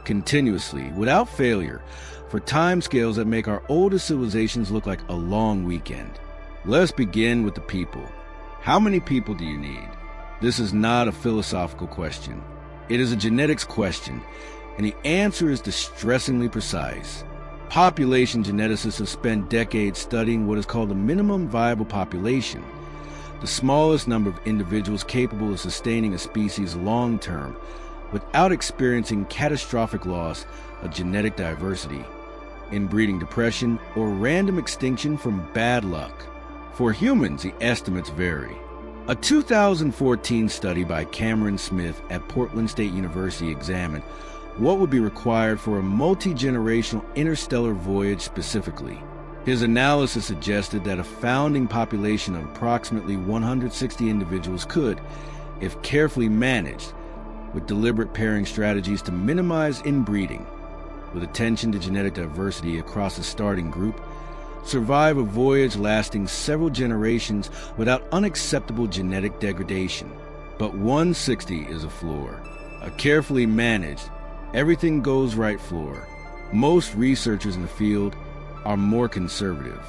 continuously, without failure, for timescales that make our oldest civilizations look like a long weekend. Let us begin with the people. How many people do you need? This is not a philosophical question. It is a genetics question, and the answer is distressingly precise. Population geneticists have spent decades studying what is called the minimum viable population, the smallest number of individuals capable of sustaining a species long-term without experiencing catastrophic loss of genetic diversity, inbreeding depression, or random extinction from bad luck. For humans, the estimates vary. A 2014 study by Cameron Smith at Portland State University examined what would be required for a multi-generational interstellar voyage specifically. His analysis suggested that a founding population of approximately 160 individuals could, if carefully managed, with deliberate pairing strategies to minimize inbreeding, with attention to genetic diversity across the starting group, survive a voyage lasting several generations without unacceptable genetic degradation. But 160 is a floor, a carefully managed, everything goes right floor. Most researchers in the field are more conservative.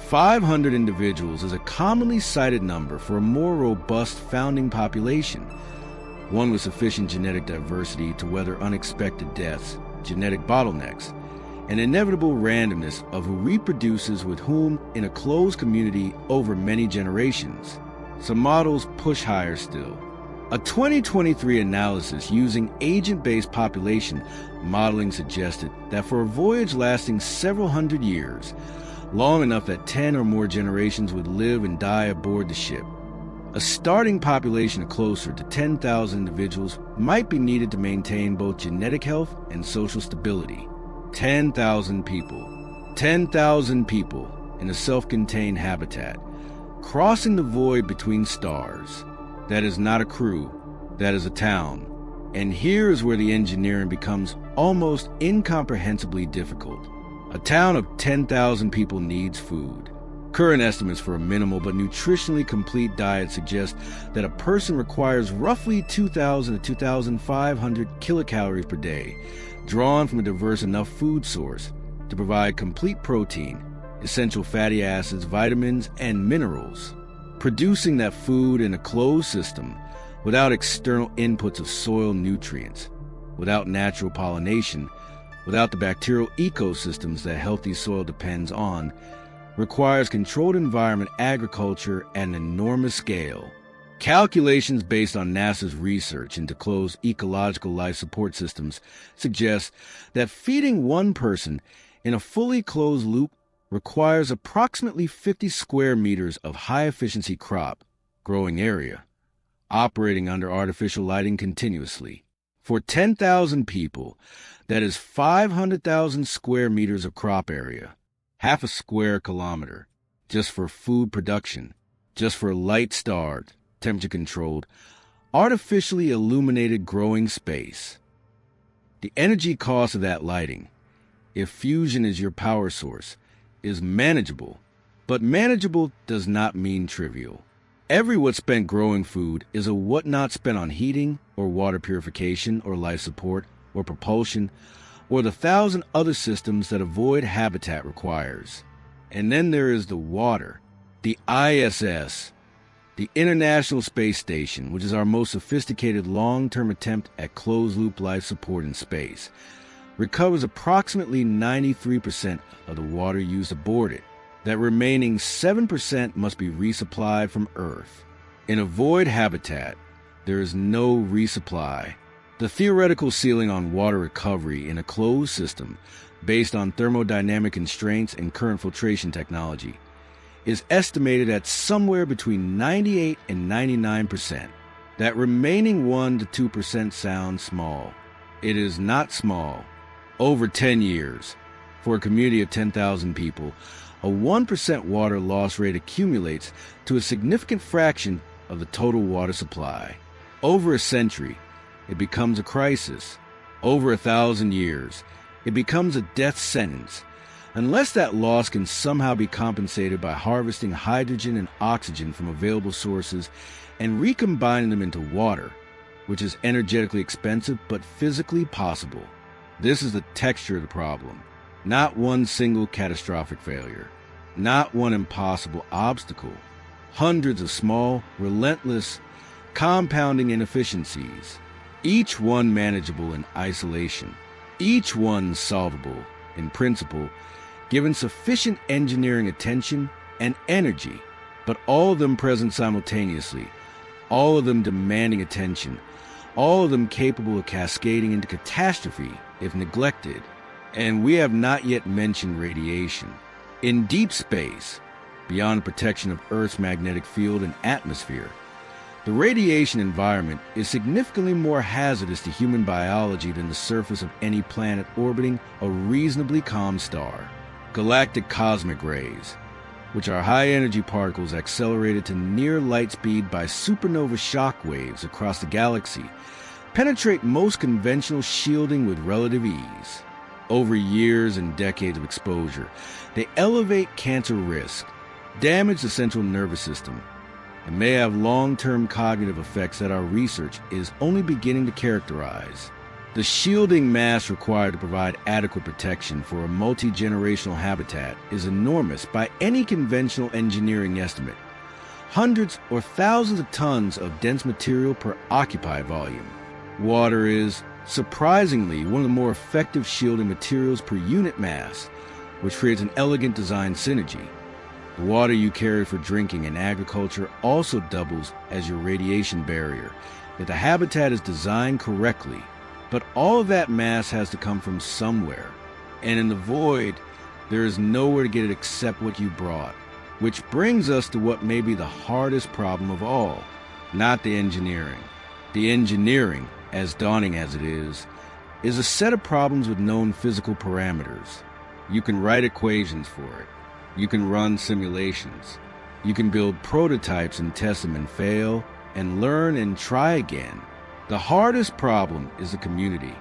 500 individuals is a commonly cited number for a more robust founding population, one with sufficient genetic diversity to weather unexpected deaths, genetic bottlenecks, and inevitable randomness of who reproduces with whom in a closed community over many generations. Some models push higher still. A 2023 analysis using agent-based population modeling suggested that for a voyage lasting several hundred years, long enough that 10 or more generations would live and die aboard the ship, a starting population of closer to 10,000 individuals might be needed to maintain both genetic health and social stability. 10,000 people. 10,000 people in a self-contained habitat, crossing the void between stars. That is not a crew, that is a town. And here is where the engineering becomes almost incomprehensibly difficult. A town of 10,000 people needs food. Current estimates for a minimal but nutritionally complete diet suggest that a person requires roughly 2,000 to 2,500 kilocalories per day, drawn from a diverse enough food source to provide complete protein, essential fatty acids, vitamins, and minerals. Producing that food in a closed system without external inputs of soil nutrients, without natural pollination, without the bacterial ecosystems that healthy soil depends on, requires controlled environment agriculture at an enormous scale. Calculations based on NASA's research into closed ecological life support systems suggest that feeding one person in a fully closed loop requires approximately 50 square meters of high-efficiency crop growing area, operating under artificial lighting continuously. For 10,000 people, that is 500,000 square meters of crop area, half a square kilometer, just for food production, just for light-starved, temperature-controlled, artificially illuminated growing space. The energy cost of that lighting, if fusion is your power source, is manageable, but manageable does not mean trivial. Every watt spent growing food is a what not spent on heating or water purification or life support or propulsion or the 1,000 other systems that a void habitat requires. And then there is the water, the ISS, the International Space Station, which is our most sophisticated long-term attempt at closed-loop life support in space, recovers approximately 93% of the water used aboard it. That remaining 7% must be resupplied from Earth. In a void habitat, there is no resupply. The theoretical ceiling on water recovery in a closed system, based on thermodynamic constraints and current filtration technology, is estimated at somewhere between 98 and 99%. That remaining 1 to 2% sounds small. It is not small. Over 10 years, for a community of 10,000 people, a 1% water loss rate accumulates to a significant fraction of the total water supply. Over a century, it becomes a crisis. Over 1,000 years, it becomes a death sentence, unless that loss can somehow be compensated by harvesting hydrogen and oxygen from available sources and recombining them into water, which is energetically expensive but physically possible. This is the texture of the problem, not one single catastrophic failure, not one impossible obstacle, hundreds of small, relentless, compounding inefficiencies, each one manageable in isolation, each one solvable, in principle, given sufficient engineering attention and energy, but all of them present simultaneously, all of them demanding attention, all of them capable of cascading into catastrophe if neglected. And we have not yet mentioned radiation. In deep space, beyond the protection of Earth's magnetic field and atmosphere, the radiation environment is significantly more hazardous to human biology than the surface of any planet orbiting a reasonably calm star. Galactic cosmic rays, which are high-energy particles accelerated to near light speed by supernova shock waves across the galaxy, penetrate most conventional shielding with relative ease. Over years and decades of exposure, they elevate cancer risk, damage the central nervous system, and may have long-term cognitive effects that our research is only beginning to characterize. The shielding mass required to provide adequate protection for a multi-generational habitat is enormous by any conventional engineering estimate. Hundreds or thousands of tons of dense material per occupied volume. Water is, surprisingly, one of the more effective shielding materials per unit mass, which creates an elegant design synergy. The water you carry for drinking and agriculture also doubles as your radiation barrier if the habitat is designed correctly. But all of that mass has to come from somewhere. And in the void, there is nowhere to get it except what you brought. Which brings us to what may be the hardest problem of all, not the engineering. The engineering, as daunting as it is a set of problems with known physical parameters. You can write equations for it. You can run simulations. You can build prototypes and test them and fail, and learn and try again. The hardest problem is the community,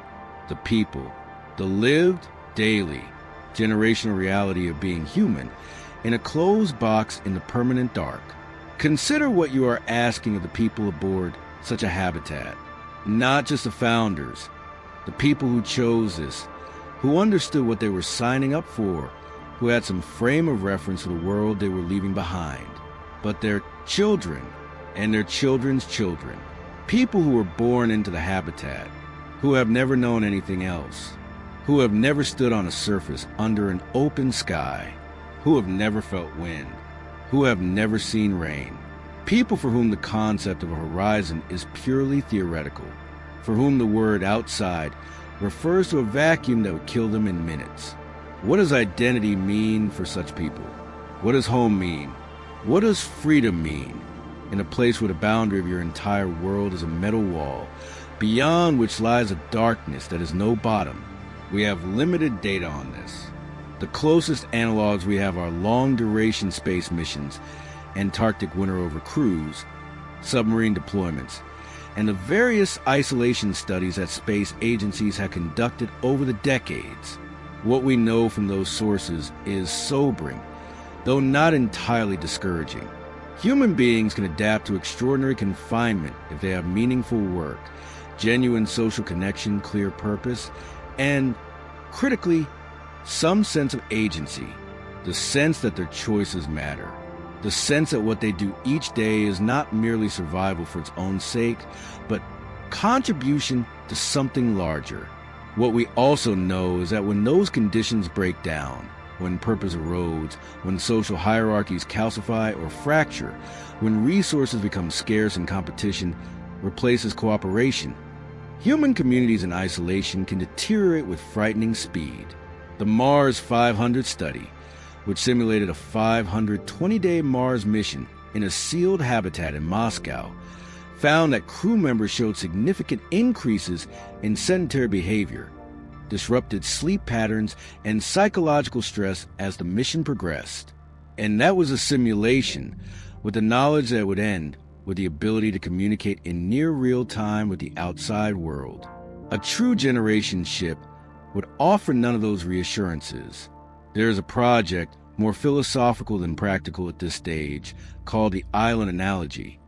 the people, the lived, daily, generational reality of being human in a closed box in the permanent dark. Consider what you are asking of the people aboard such a habitat. Not just the founders, the people who chose this, who understood what they were signing up for, who had some frame of reference to the world they were leaving behind, but their children and their children's children, people who were born into the habitat, who have never known anything else, who have never stood on a surface under an open sky, who have never felt wind, who have never seen rain, people for whom the concept of a horizon is purely theoretical, for whom the word outside refers to a vacuum that would kill them in minutes. What does identity mean for such people? What does home mean? What does freedom mean in a place where the boundary of your entire world is a metal wall, beyond which lies a darkness that has no bottom? We have limited data on this. The closest analogs we have are long-duration space missions, Antarctic winter-over cruise, submarine deployments, and the various isolation studies that space agencies have conducted over the decades. What we know from those sources is sobering, though not entirely discouraging. Human beings can adapt to extraordinary confinement if they have meaningful work, genuine social connection, clear purpose, and, critically, some sense of agency, the sense that their choices matter, the sense that what they do each day is not merely survival for its own sake, but contribution to something larger. What we also know is that when those conditions break down, when purpose erodes, when social hierarchies calcify or fracture, when resources become scarce and competition replaces cooperation, human communities in isolation can deteriorate with frightening speed. The Mars 500 study, which simulated a 520-day Mars mission in a sealed habitat in Moscow, found that crew members showed significant increases in sedentary behavior, disrupted sleep patterns, and psychological stress as the mission progressed. And that was a simulation, with the knowledge that it would end with the ability to communicate in near real time with the outside world. A true generation ship would offer none of those reassurances. There is a project, more philosophical than practical at this stage, called the island analogy.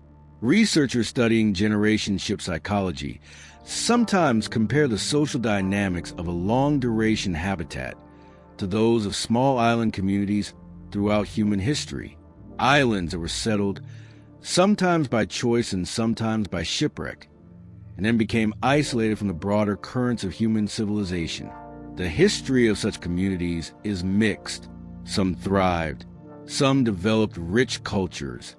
Researchers studying generation ship psychology sometimes compare the social dynamics of a long-duration habitat to those of small island communities throughout human history. Islands that were settled sometimes by choice and sometimes by shipwreck, and then became isolated from the broader currents of human civilization. The history of such communities is mixed. Some thrived, some developed rich cultures,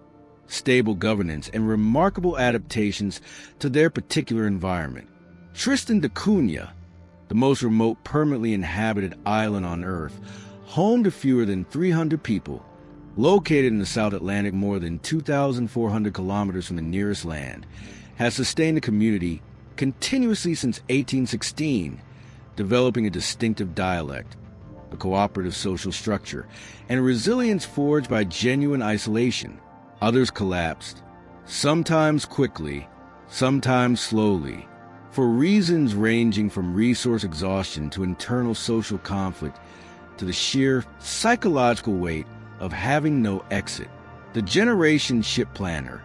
stable governance, and remarkable adaptations to their particular environment. Tristan da Cunha, the most remote permanently inhabited island on Earth, home to fewer than 300 people, located in the South Atlantic more than 2,400 kilometers from the nearest land, has sustained a community continuously since 1816, developing a distinctive dialect, a cooperative social structure, and a resilience forged by genuine isolation. Others collapsed, sometimes quickly, sometimes slowly, for reasons ranging from resource exhaustion to internal social conflict to the sheer psychological weight of having no exit. The generation ship planner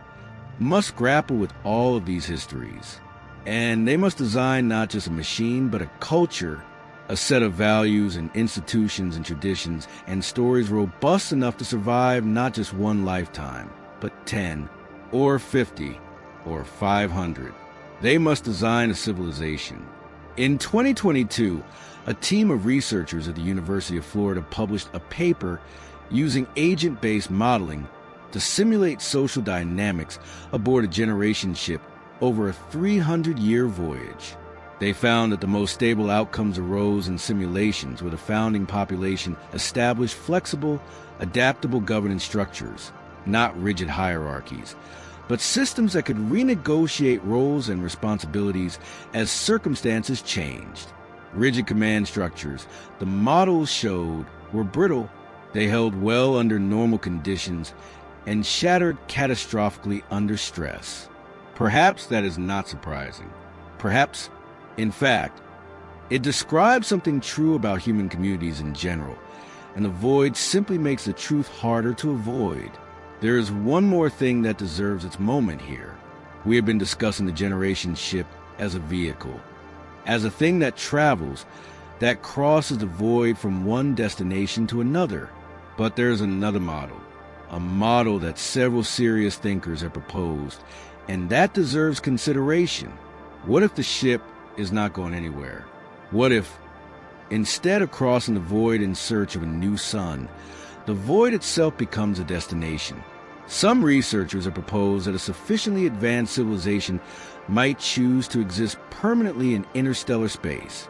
must grapple with all of these histories, and they must design not just a machine, but a culture, a set of values and institutions and traditions and stories robust enough to survive not just one lifetime, but 10 or 50 or 500. They must design a civilization. In 2022, a team of researchers at the University of Florida published a paper using agent-based modeling to simulate social dynamics aboard a generation ship over a 300-year voyage. They found that the most stable outcomes arose in simulations where the founding population established flexible, adaptable governance structures, not rigid hierarchies, but systems that could renegotiate roles and responsibilities as circumstances changed. Rigid command structures, the models showed, were brittle. They held well under normal conditions and shattered catastrophically under stress. Perhaps that is not surprising. Perhaps, in fact, it describes something true about human communities in general, and the void simply makes the truth harder to avoid. There is one more thing that deserves its moment here. We have been discussing the generation ship as a vehicle, as a thing that travels, that crosses the void from one destination to another. But there's another model, a model that several serious thinkers have proposed, and that deserves consideration. What if the ship is not going anywhere? What if, instead of crossing the void in search of a new sun, the void itself becomes a destination? Some researchers have proposed that a sufficiently advanced civilization might choose to exist permanently in interstellar space,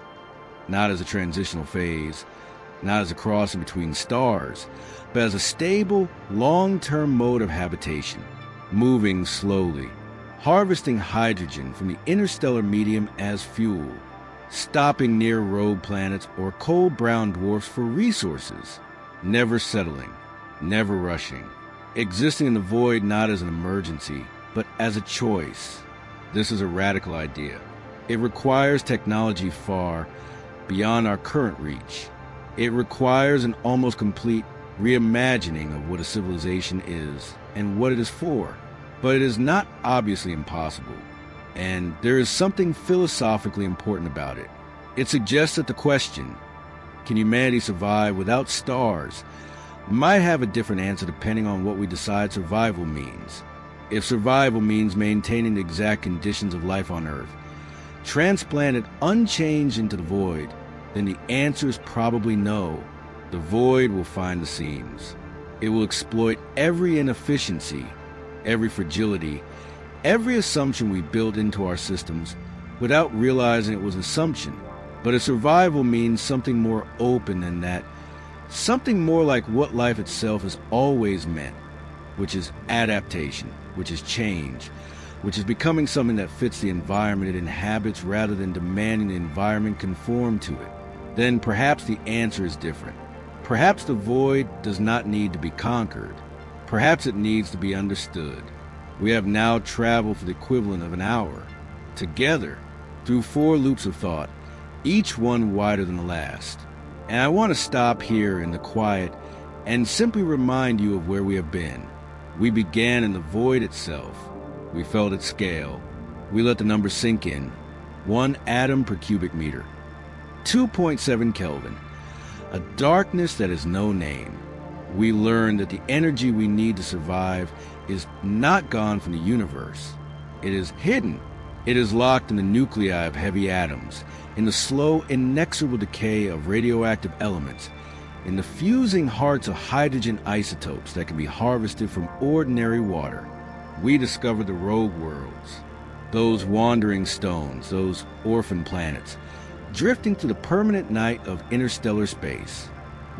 not as a transitional phase, not as a crossing between stars, but as a stable, long-term mode of habitation, moving slowly, harvesting hydrogen from the interstellar medium as fuel, stopping near rogue planets or cold brown dwarfs for resources, never settling, never rushing, existing in the void not as an emergency, but as a choice. This is a radical idea. It requires technology far beyond our current reach. It requires an almost complete reimagining of what a civilization is and what it is for. But it is not obviously impossible, and there is something philosophically important about it. It suggests that the question, can humanity survive without stars, might have a different answer depending on what we decide survival means. If survival means maintaining the exact conditions of life on Earth, transplanted unchanged into the void, then the answer is probably no. The void will find the seams. It will exploit every inefficiency, every fragility, every assumption we built into our systems without realizing it was an assumption. But if survival means something more open than that, something more like what life itself has always meant, which is adaptation, which is change, which is becoming something that fits the environment it inhabits rather than demanding the environment conform to it, then perhaps the answer is different. Perhaps the void does not need to be conquered. Perhaps it needs to be understood. We have now traveled for the equivalent of an hour, together, through 4 loops of thought, each one wider than the last. And I want to stop here in the quiet and simply remind you of where we have been. We began in the void itself. We felt its scale. We let the numbers sink in. 1 atom per cubic meter. 2.7 Kelvin. A darkness that has no name. We learned that the energy we need to survive is not gone from the universe. It is hidden. It is locked in the nuclei of heavy atoms, in the slow, inexorable decay of radioactive elements, in the fusing hearts of hydrogen isotopes that can be harvested from ordinary water. We discovered the rogue worlds, those wandering stones, those orphan planets, drifting through the permanent night of interstellar space.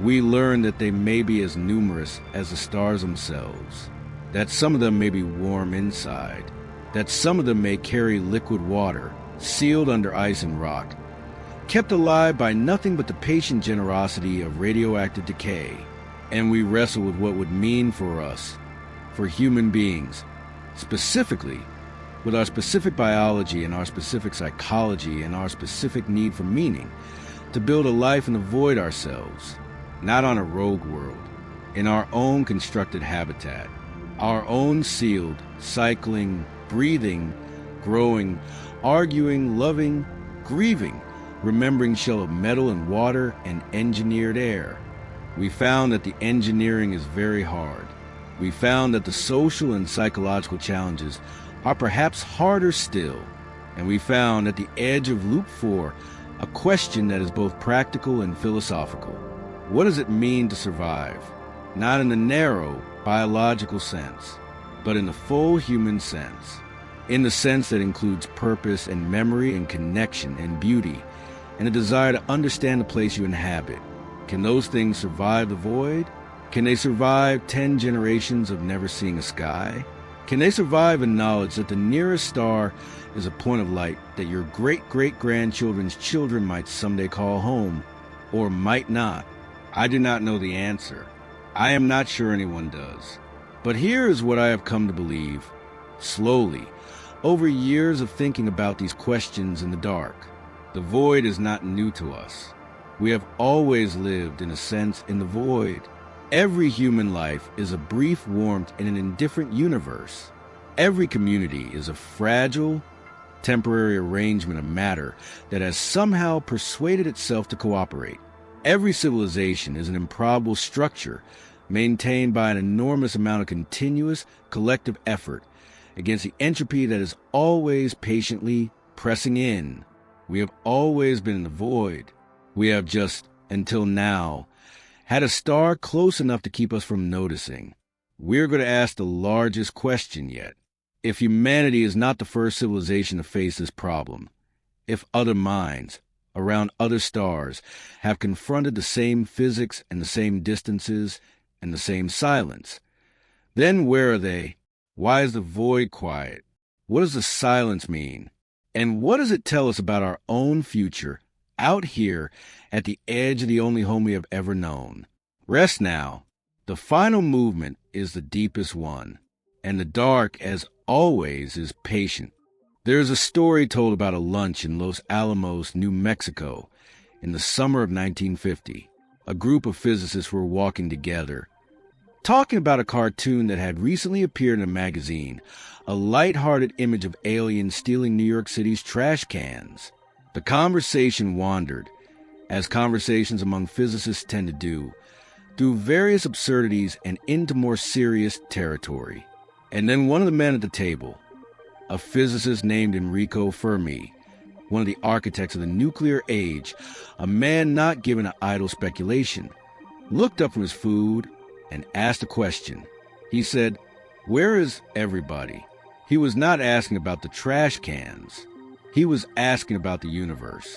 We learned that they may be as numerous as the stars themselves, that some of them may be warm inside, that some of them may carry liquid water, sealed under ice and rock, kept alive by nothing but the patient generosity of radioactive decay. And we wrestle with what would mean for us, for human beings, specifically, with our specific biology and our specific psychology and our specific need for meaning, to build a life in the void ourselves, not on a rogue world, in our own constructed habitat, our own sealed, cycling, breathing, growing, arguing, loving, grieving, remembering shell of metal and water and engineered air. We found that the engineering is very hard. We found that the social and psychological challenges are perhaps harder still. And we found at the edge of Loop 4 a question that is both practical and philosophical. What does it mean to survive? Not in the narrow biological sense, but in the full human sense. In the sense that includes purpose and memory and connection and beauty and a desire to understand the place you inhabit. Can those things survive the void? Can they survive 10 generations of never seeing a sky? Can they survive in knowledge that the nearest star is a point of light that your great-great-grandchildren's children might someday call home, or might not? I do not know the answer. I am not sure anyone does. But here is what I have come to believe, slowly, Over years of thinking about these questions in the dark, the void is not new to us. We have always lived, in a sense, in the void. Every human life is a brief warmth in an indifferent universe. Every community is a fragile, temporary arrangement of matter that has somehow persuaded itself to cooperate. Every civilization is an improbable structure maintained by an enormous amount of continuous, collective effort against the entropy that is always patiently pressing in. We have always been in the void. We have just, until now, had a star close enough to keep us from noticing. We're going to ask the largest question yet. If humanity is not the first civilization to face this problem, if other minds, around other stars, have confronted the same physics and the same distances and the same silence, then where are they? Why is the void quiet? What does the silence mean? And what does it tell us about our own future out here at the edge of the only home we have ever known? Rest now. The final movement is the deepest one, and the dark, as always, is patient. There is a story told about a lunch in Los Alamos, New Mexico, in the summer of 1950. A group of physicists were walking together, talking about a cartoon that had recently appeared in a magazine, a light-hearted image of aliens stealing New York City's trash cans. The conversation wandered, as conversations among physicists tend to do, through various absurdities and into more serious territory. And then one of the men at the table, a physicist named Enrico Fermi, one of the architects of the nuclear age, a man not given to idle speculation, looked up from his food and asked a question. He said, "Where is everybody?" He was not asking about the trash cans. He was asking about the universe.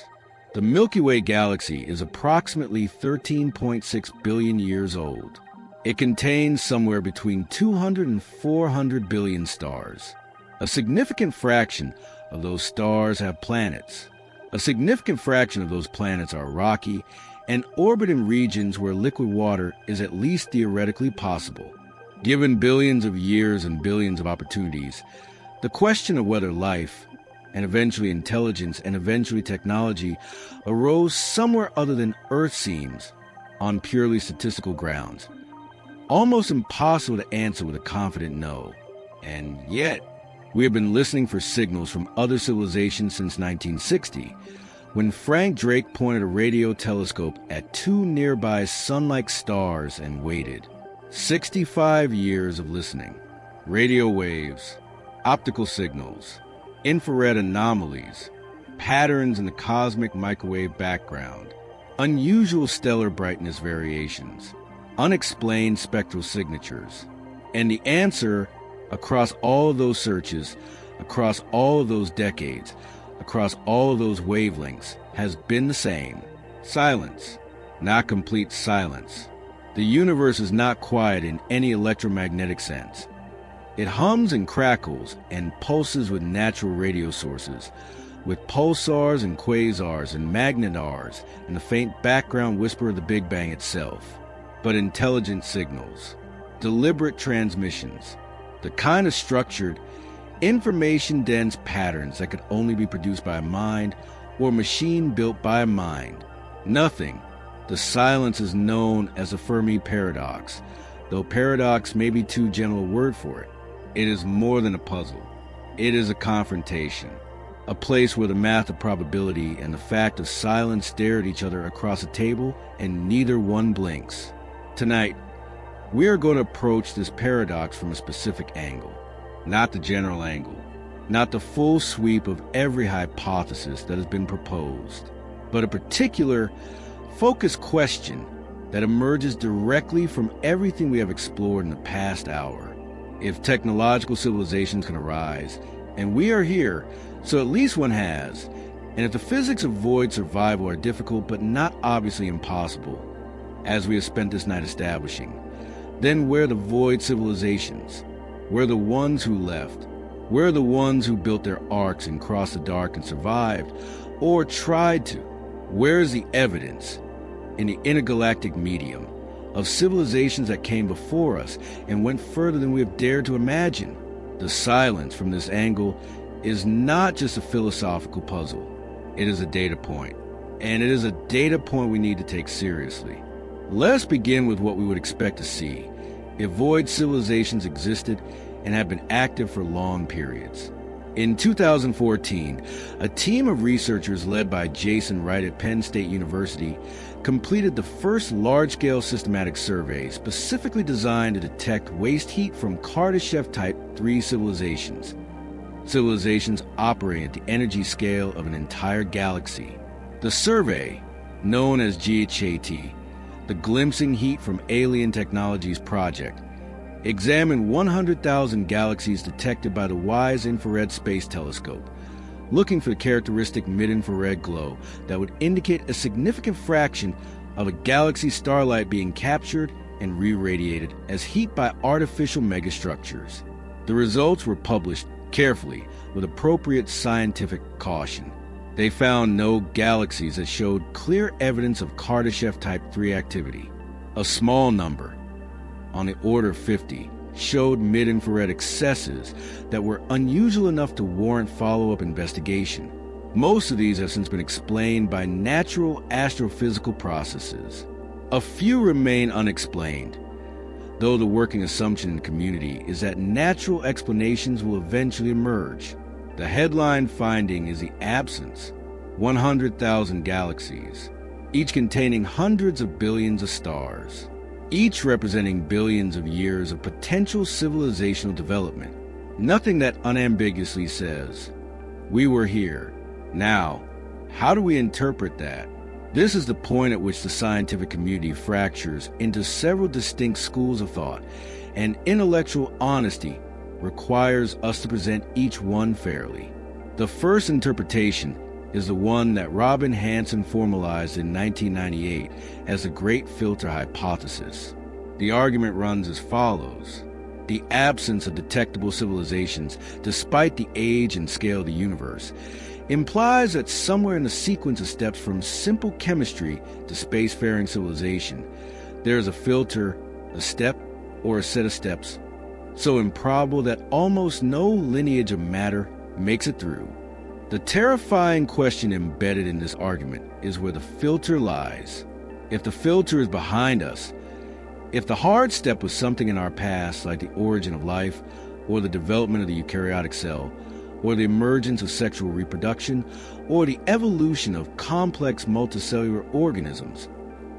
The Milky Way galaxy is approximately 13.6 billion years old. It contains somewhere between 200 and 400 billion stars. A significant fraction of those stars have planets. A significant fraction of those planets are rocky and orbit in regions where liquid water is at least theoretically possible. Given billions of years and billions of opportunities, the question of whether life, and eventually intelligence, and eventually technology arose somewhere other than Earth seems, on purely statistical grounds, almost impossible to answer with a confident no. And yet, we have been listening for signals from other civilizations since 1960, when Frank Drake pointed a radio telescope at two nearby sun-like stars and waited. 65 years of listening. Radio waves, optical signals, infrared anomalies, patterns in the cosmic microwave background, unusual stellar brightness variations, unexplained spectral signatures. And the answer across all of those searches, across all of those decades, across all of those wavelengths has been the same. Silence, not complete silence. The universe is not quiet in any electromagnetic sense. It hums and crackles and pulses with natural radio sources, with pulsars and quasars and magnetars and the faint background whisper of the Big Bang itself. But intelligent signals, deliberate transmissions, the kind of structured, information-dense patterns that could only be produced by a mind or a machine built by a mind. Nothing. The silence is known as the Fermi Paradox, though paradox may be too gentle a word for it. It is more than a puzzle. It is a confrontation, a place where the math of probability and the fact of silence stare at each other across a table and neither one blinks. Tonight, we are going to approach this paradox from a specific angle, not the general angle, not the full sweep of every hypothesis that has been proposed, but a particular, focused question that emerges directly from everything we have explored in the past hour. If technological civilizations can arise, and we are here, so at least one has, and if the physics of void survival are difficult but not obviously impossible, as we have spent this night establishing, then where are the void civilizations? Where are the ones who left? Where are the ones who built their arks and crossed the dark and survived, or tried to? Where is the evidence in the intergalactic medium of civilizations that came before us and went further than we have dared to imagine? The silence from this angle is not just a philosophical puzzle. It is a data point. And it is a data point we need to take seriously. Let's begin with what we would expect to see if void civilizations existed and have been active for long periods. In 2014, a team of researchers led by Jason Wright at Penn State University completed the first large-scale systematic survey specifically designed to detect waste heat from Kardashev Type 3 civilizations. Civilizations operating at the energy scale of an entire galaxy. The survey, known as GHAT, the Glimpsing Heat from Alien Technologies Project, examined 100,000 galaxies detected by the WISE Infrared Space Telescope, looking for the characteristic mid-infrared glow that would indicate a significant fraction of a galaxy's starlight being captured and re-radiated as heat by artificial megastructures. The results were published carefully with appropriate scientific caution. They found no galaxies that showed clear evidence of Kardashev Type 3 activity. A small number, on the order of 50, showed mid-infrared excesses that were unusual enough to warrant follow-up investigation. Most of these have since been explained by natural astrophysical processes. A few remain unexplained, though the working assumption in the community is that natural explanations will eventually emerge. The headline finding is the absence, 100,000 galaxies, each containing hundreds of billions of stars, each representing billions of years of potential civilizational development. Nothing that unambiguously says, we were here. Now, how do we interpret that? This is the point at which the scientific community fractures into several distinct schools of thought, and intellectual honesty requires us to present each one fairly. The first interpretation is the one that Robin Hanson formalized in 1998 as the Great Filter Hypothesis. The argument runs as follows. The absence of detectable civilizations, despite the age and scale of the universe, implies that somewhere in the sequence of steps from simple chemistry to spacefaring civilization, there is a filter, a step, or a set of steps so improbable that almost no lineage of matter makes it through. The terrifying question embedded in this argument is where the filter lies. If the filter is behind us, if the hard step was something in our past like the origin of life, or the development of the eukaryotic cell, or the emergence of sexual reproduction, or the evolution of complex multicellular organisms,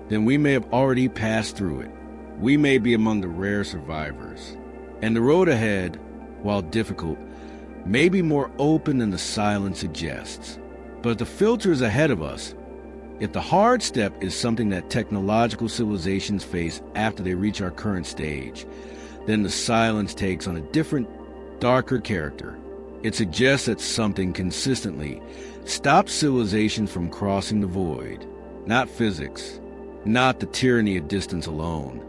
then we may have already passed through it. We may be among the rare survivors. And the road ahead, while difficult, may be more open than the silence suggests. But if the filter is ahead of us, if the hard step is something that technological civilizations face after they reach our current stage, then the silence takes on a different, darker character. It suggests that something consistently stops civilization from crossing the void, not physics, not the tyranny of distance alone.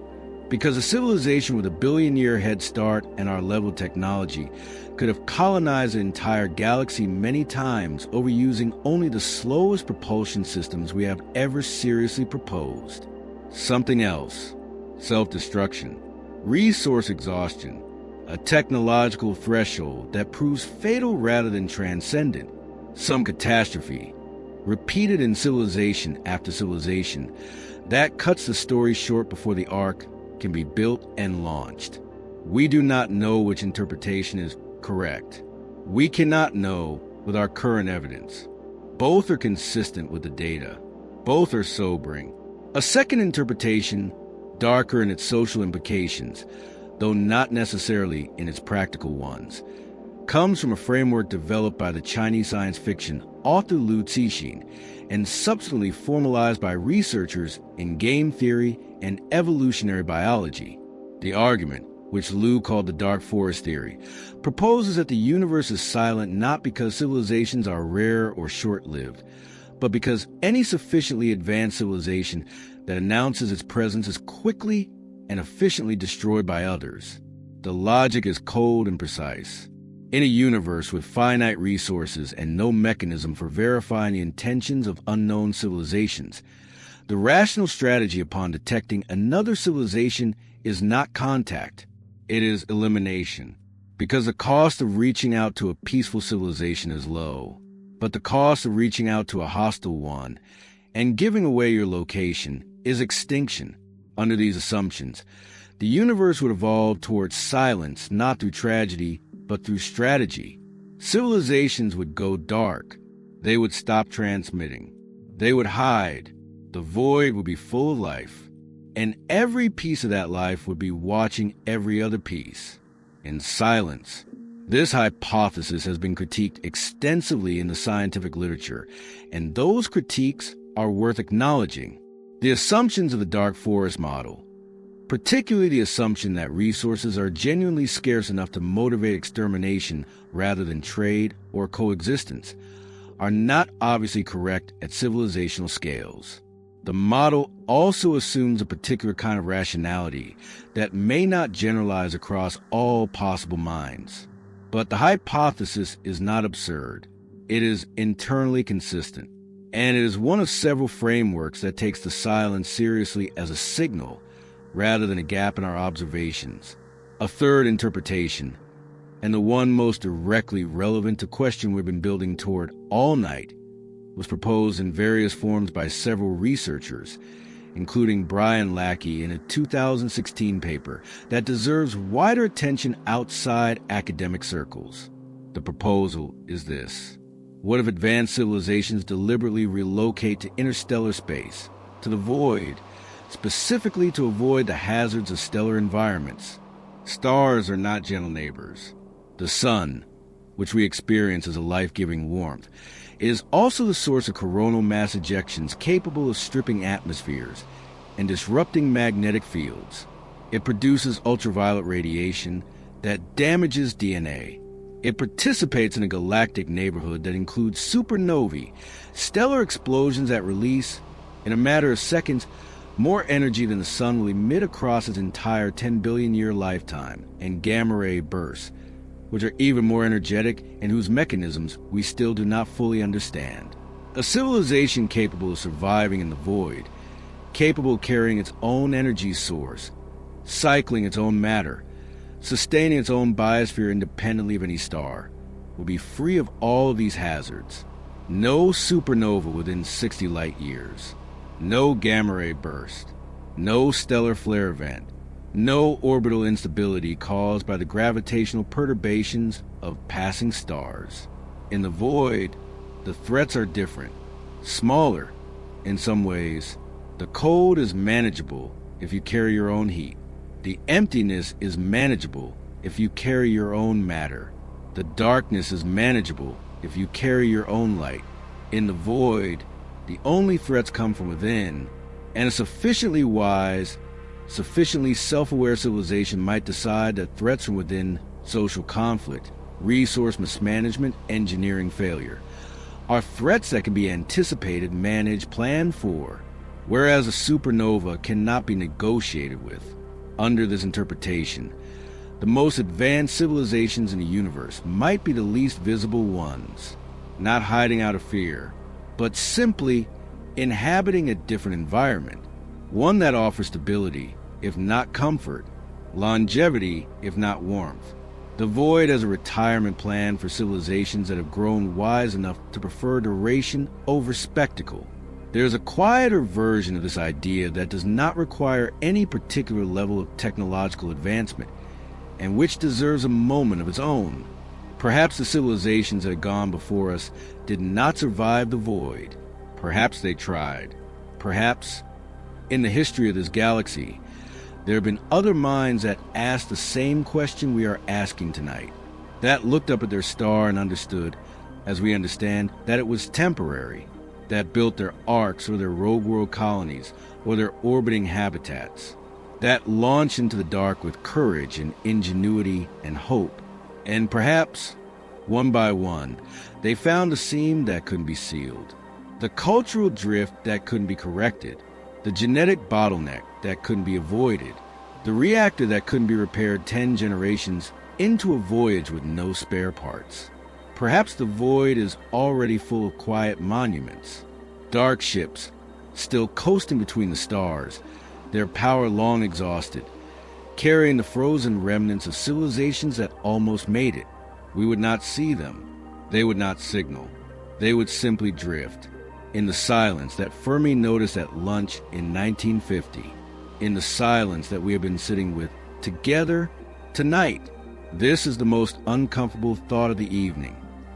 Because a civilization with a billion-year head start and our level of technology could have colonized an entire galaxy many times over using only the slowest propulsion systems we have ever seriously proposed. Something else. Self-destruction. Resource exhaustion. A technological threshold that proves fatal rather than transcendent. Some catastrophe. Repeated in civilization after civilization. That cuts the story short before the arc can be built and launched. We do not know which interpretation is correct. We cannot know with our current evidence. Both are consistent with the data. Both are sobering. A second interpretation, darker in its social implications, though not necessarily in its practical ones, comes from a framework developed by the Chinese science fiction author Liu Cixin and subsequently formalized by researchers in game theory and evolutionary biology. The argument, which Liu called the dark forest theory, proposes that the universe is silent not because civilizations are rare or short-lived, but because any sufficiently advanced civilization that announces its presence is quickly and efficiently destroyed by others. The logic is cold and precise. In a universe with finite resources and no mechanism for verifying the intentions of unknown civilizations, the rational strategy upon detecting another civilization is not contact. It is elimination. Because the cost of reaching out to a peaceful civilization is low, but the cost of reaching out to a hostile one and giving away your location is extinction. Under these assumptions, the universe would evolve towards silence, not through tragedy, but through strategy. Civilizations would go dark. They would stop transmitting. They would hide. The void would be full of life, and every piece of that life would be watching every other piece in silence. This hypothesis has been critiqued extensively in the scientific literature, and those critiques are worth acknowledging. The assumptions of the dark forest model, particularly the assumption that resources are genuinely scarce enough to motivate extermination rather than trade or coexistence, are not obviously correct at civilizational scales. The model also assumes a particular kind of rationality that may not generalize across all possible minds. But the hypothesis is not absurd. It is internally consistent, and it is one of several frameworks that takes the silence seriously as a signal rather than a gap in our observations. A third interpretation, and the one most directly relevant to question we've been building toward all night, was proposed in various forms by several researchers, including Brian Lackey in a 2016 paper that deserves wider attention outside academic circles. The proposal is this: what if advanced civilizations deliberately relocate to interstellar space, to the void, specifically to avoid the hazards of stellar environments? Stars are not gentle neighbors. The sun, which we experience as a life-giving warmth, is also the source of coronal mass ejections capable of stripping atmospheres and disrupting magnetic fields. It produces ultraviolet radiation that damages DNA. It participates in a galactic neighborhood that includes supernovae, stellar explosions that release, in a matter of seconds, more energy than the sun will emit across its entire 10 billion year lifetime, and gamma ray bursts, which are even more energetic and whose mechanisms we still do not fully understand. A civilization capable of surviving in the void, capable of carrying its own energy source, cycling its own matter, sustaining its own biosphere independently of any star, will be free of all of these hazards. No supernova within 60 light years, no gamma ray burst, no stellar flare event, no orbital instability caused by the gravitational perturbations of passing stars. In the void, the threats are different, smaller in some ways. The cold is manageable if you carry your own heat. The emptiness is manageable if you carry your own matter. The darkness is manageable if you carry your own light. In the void, the only threats come from within, and a sufficiently wise, sufficiently self-aware civilization might decide that threats from within, social conflict, resource mismanagement, engineering failure, are threats that can be anticipated, managed, planned for, whereas a supernova cannot be negotiated with. Under this interpretation, the most advanced civilizations in the universe might be the least visible ones, not hiding out of fear, but simply inhabiting a different environment, one that offers stability, if not comfort, longevity, if not warmth. The void as a retirement plan for civilizations that have grown wise enough to prefer duration over spectacle. There's a quieter version of this idea that does not require any particular level of technological advancement, and which deserves a moment of its own. Perhaps the civilizations that had gone before us did not survive the void. Perhaps they tried. Perhaps, in the history of this galaxy, there have been other minds that asked the same question we are asking tonight, that looked up at their star and understood, as we understand, that it was temporary, that built their arcs or their rogue world colonies or their orbiting habitats, that launched into the dark with courage and ingenuity and hope. And perhaps, one by one, they found a seam that couldn't be sealed, the cultural drift that couldn't be corrected, the genetic bottleneck that couldn't be avoided, the reactor that couldn't be repaired 10 generations into a voyage with no spare parts. Perhaps the void is already full of quiet monuments, dark ships still coasting between the stars, their power long exhausted, carrying the frozen remnants of civilizations that almost made it. We would not see them. They would not signal. They would simply drift. In the silence that Fermi noticed at lunch in 1950. In the silence that we have been sitting with together tonight. This is the most uncomfortable thought of the evening.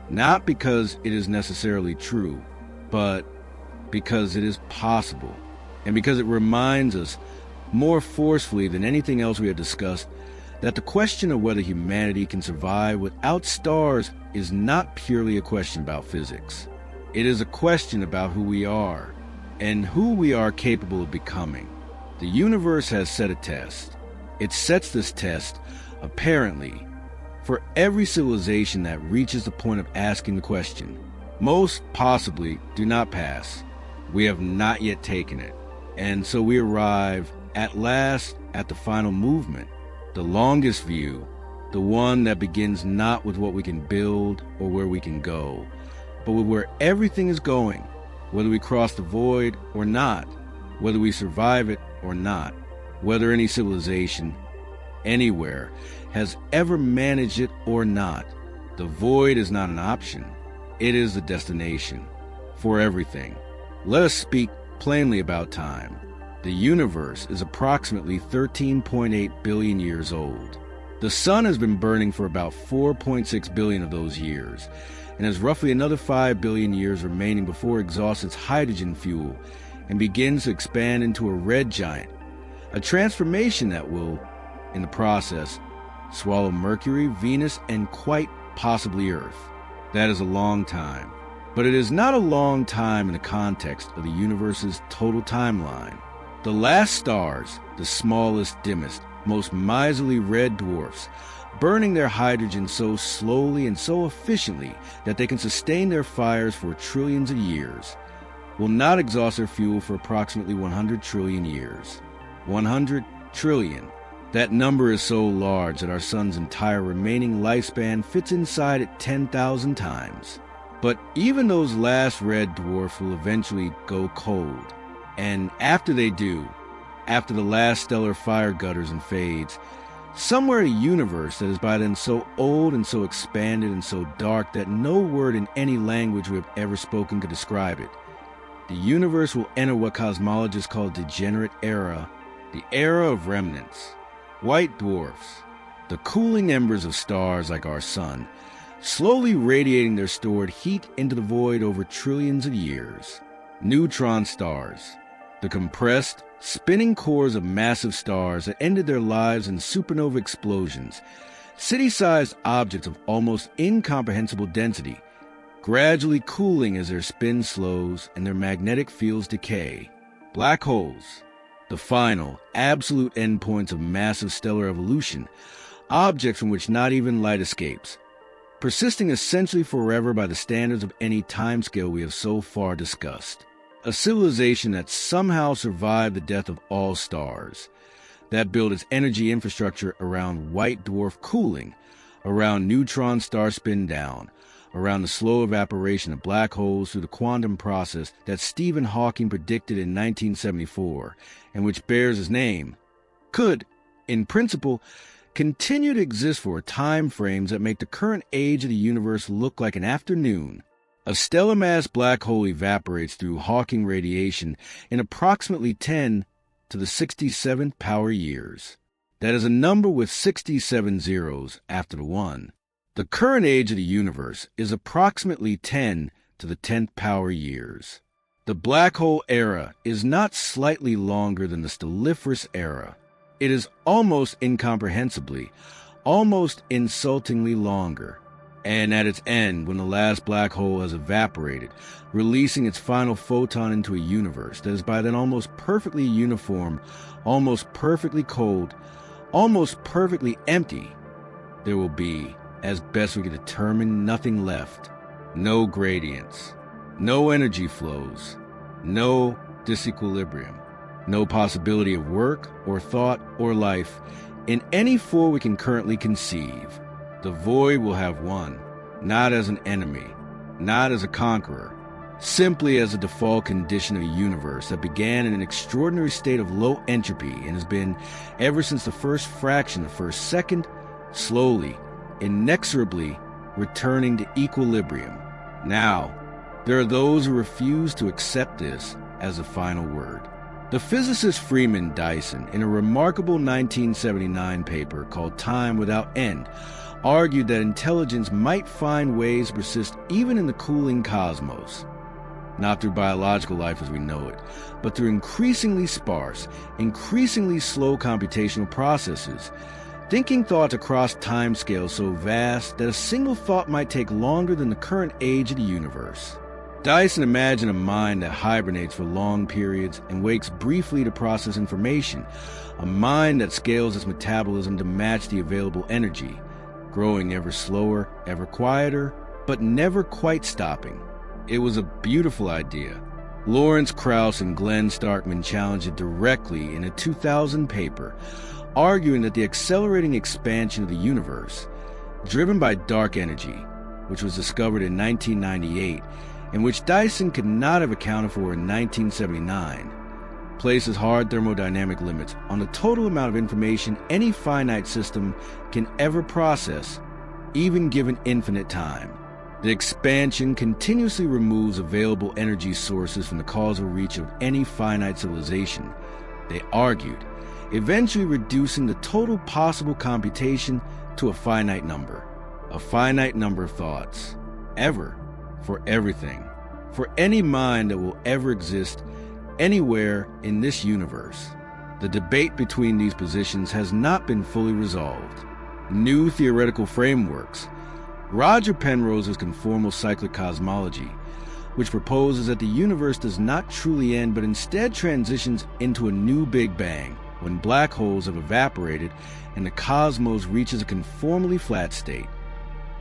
Not because it is necessarily true, but because it is possible. And because it reminds us, more forcefully than anything else we have discussed, that the question of whether humanity can survive without stars is not purely a question about physics. It is a question about who we are, and who we are capable of becoming. The universe has set a test. It sets this test, apparently, for every civilization that reaches the point of asking the question. Most possibly do not pass. We have not yet taken it. And so we arrive at last at the final movement, the longest view, the one that begins not with what we can build or where we can go, but with where everything is going, whether we cross the void or not, whether we survive it or not, whether any civilization, anywhere, has ever managed it or not. The void is not an option. It is the destination for everything. Let us speak plainly about time. The universe is approximately 13.8 billion years old. The sun has been burning for about 4.6 billion of those years, and has roughly another 5 billion years remaining before it exhausts its hydrogen fuel and begins to expand into a red giant, a transformation that will, in the process, swallow Mercury, Venus, and quite possibly Earth. That is a long time. But it is not a long time in the context of the universe's total timeline. The last stars, the smallest, dimmest, most miserly red dwarfs, burning their hydrogen so slowly and so efficiently that they can sustain their fires for trillions of years, will not exhaust their fuel for approximately 100 trillion years. 100 trillion. That number is so large that our sun's entire remaining lifespan fits inside it 10,000 times. But even those last red dwarfs will eventually go cold. And after they do, after the last stellar fire gutters and fades, somewhere in a universe that is by then so old and so expanded and so dark that no word in any language we have ever spoken could describe it, the universe will enter what cosmologists call degenerate era, the era of remnants, white dwarfs, the cooling embers of stars like our sun, slowly radiating their stored heat into the void over trillions of years. Neutron stars, the compressed, spinning cores of massive stars that ended their lives in supernova explosions, city-sized objects of almost incomprehensible density, gradually cooling as their spin slows and their magnetic fields decay. Black holes, the final, absolute endpoints of massive stellar evolution, objects from which not even light escapes, persisting essentially forever by the standards of any timescale we have so far discussed. A civilization that somehow survived the death of all stars, that built its energy infrastructure around white dwarf cooling, around neutron star spin down, around the slow evaporation of black holes through the quantum process that Stephen Hawking predicted in 1974, and which bears his name, could, in principle, continue to exist for time frames that make the current age of the universe look like an afternoon. A stellar mass black hole evaporates through Hawking radiation in approximately 10 to the 67th power years. That is a number with 67 zeros after the 1. The current age of the universe is approximately 10 to the 10th power years. The black hole era is not slightly longer than the Stelliferous Era. It is almost incomprehensibly, almost insultingly longer. And at its end, when the last black hole has evaporated, releasing its final photon into a universe that is by then almost perfectly uniform, almost perfectly cold, almost perfectly empty, there will be, as best we can determine, nothing left. No gradients, no energy flows, no disequilibrium, no possibility of work or thought or life in any form we can currently conceive. The void will have won, not as an enemy, not as a conqueror, simply as a default condition of a universe that began in an extraordinary state of low entropy and has been, ever since the first fraction, the first second, slowly, inexorably returning to equilibrium. Now, there are those who refuse to accept this as a final word. The physicist Freeman Dyson, in a remarkable 1979 paper called Time Without End, argued that intelligence might find ways to persist even in the cooling cosmos. Not through biological life as we know it, but through increasingly sparse, increasingly slow computational processes, thinking thoughts across timescales so vast that a single thought might take longer than the current age of the universe. Dyson imagined a mind that hibernates for long periods and wakes briefly to process information, a mind that scales its metabolism to match the available energy, growing ever slower, ever quieter, but never quite stopping. It was a beautiful idea. Lawrence Krauss and Glenn Starkman challenged it directly in a 2000 paper, arguing that the accelerating expansion of the universe, driven by dark energy, which was discovered in 1998, and which Dyson could not have accounted for in 1979, places hard thermodynamic limits on the total amount of information any finite system can ever process, even given infinite time. The expansion continuously removes available energy sources from the causal reach of any finite civilization, they argued, eventually reducing the total possible computation to a finite number of thoughts, ever, for everything, for any mind that will ever exist anywhere in this universe. The debate between these positions has not been fully resolved. New theoretical frameworks, Roger Penrose's conformal cyclic cosmology, which proposes that the universe does not truly end but instead transitions into a new Big Bang when black holes have evaporated and the cosmos reaches a conformally flat state.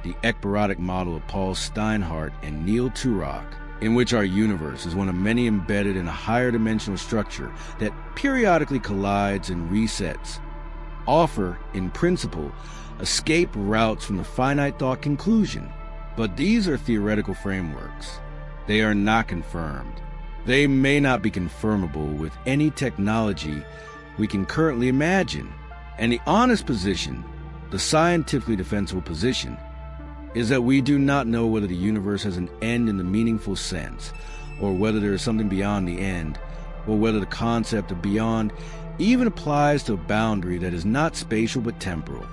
The ekpyrotic model of Paul Steinhardt and Neil Turok, in which our universe is one of many embedded in a higher dimensional structure that periodically collides and resets, offer, in principle, escape routes from the finite thought conclusion. But these are theoretical frameworks. They are not confirmed. They may not be confirmable with any technology we can currently imagine. And the honest position, the scientifically defensible position, is that we do not know whether the universe has an end in the meaningful sense, or whether there is something beyond the end, or whether the concept of beyond even applies to a boundary that is not spatial but temporal.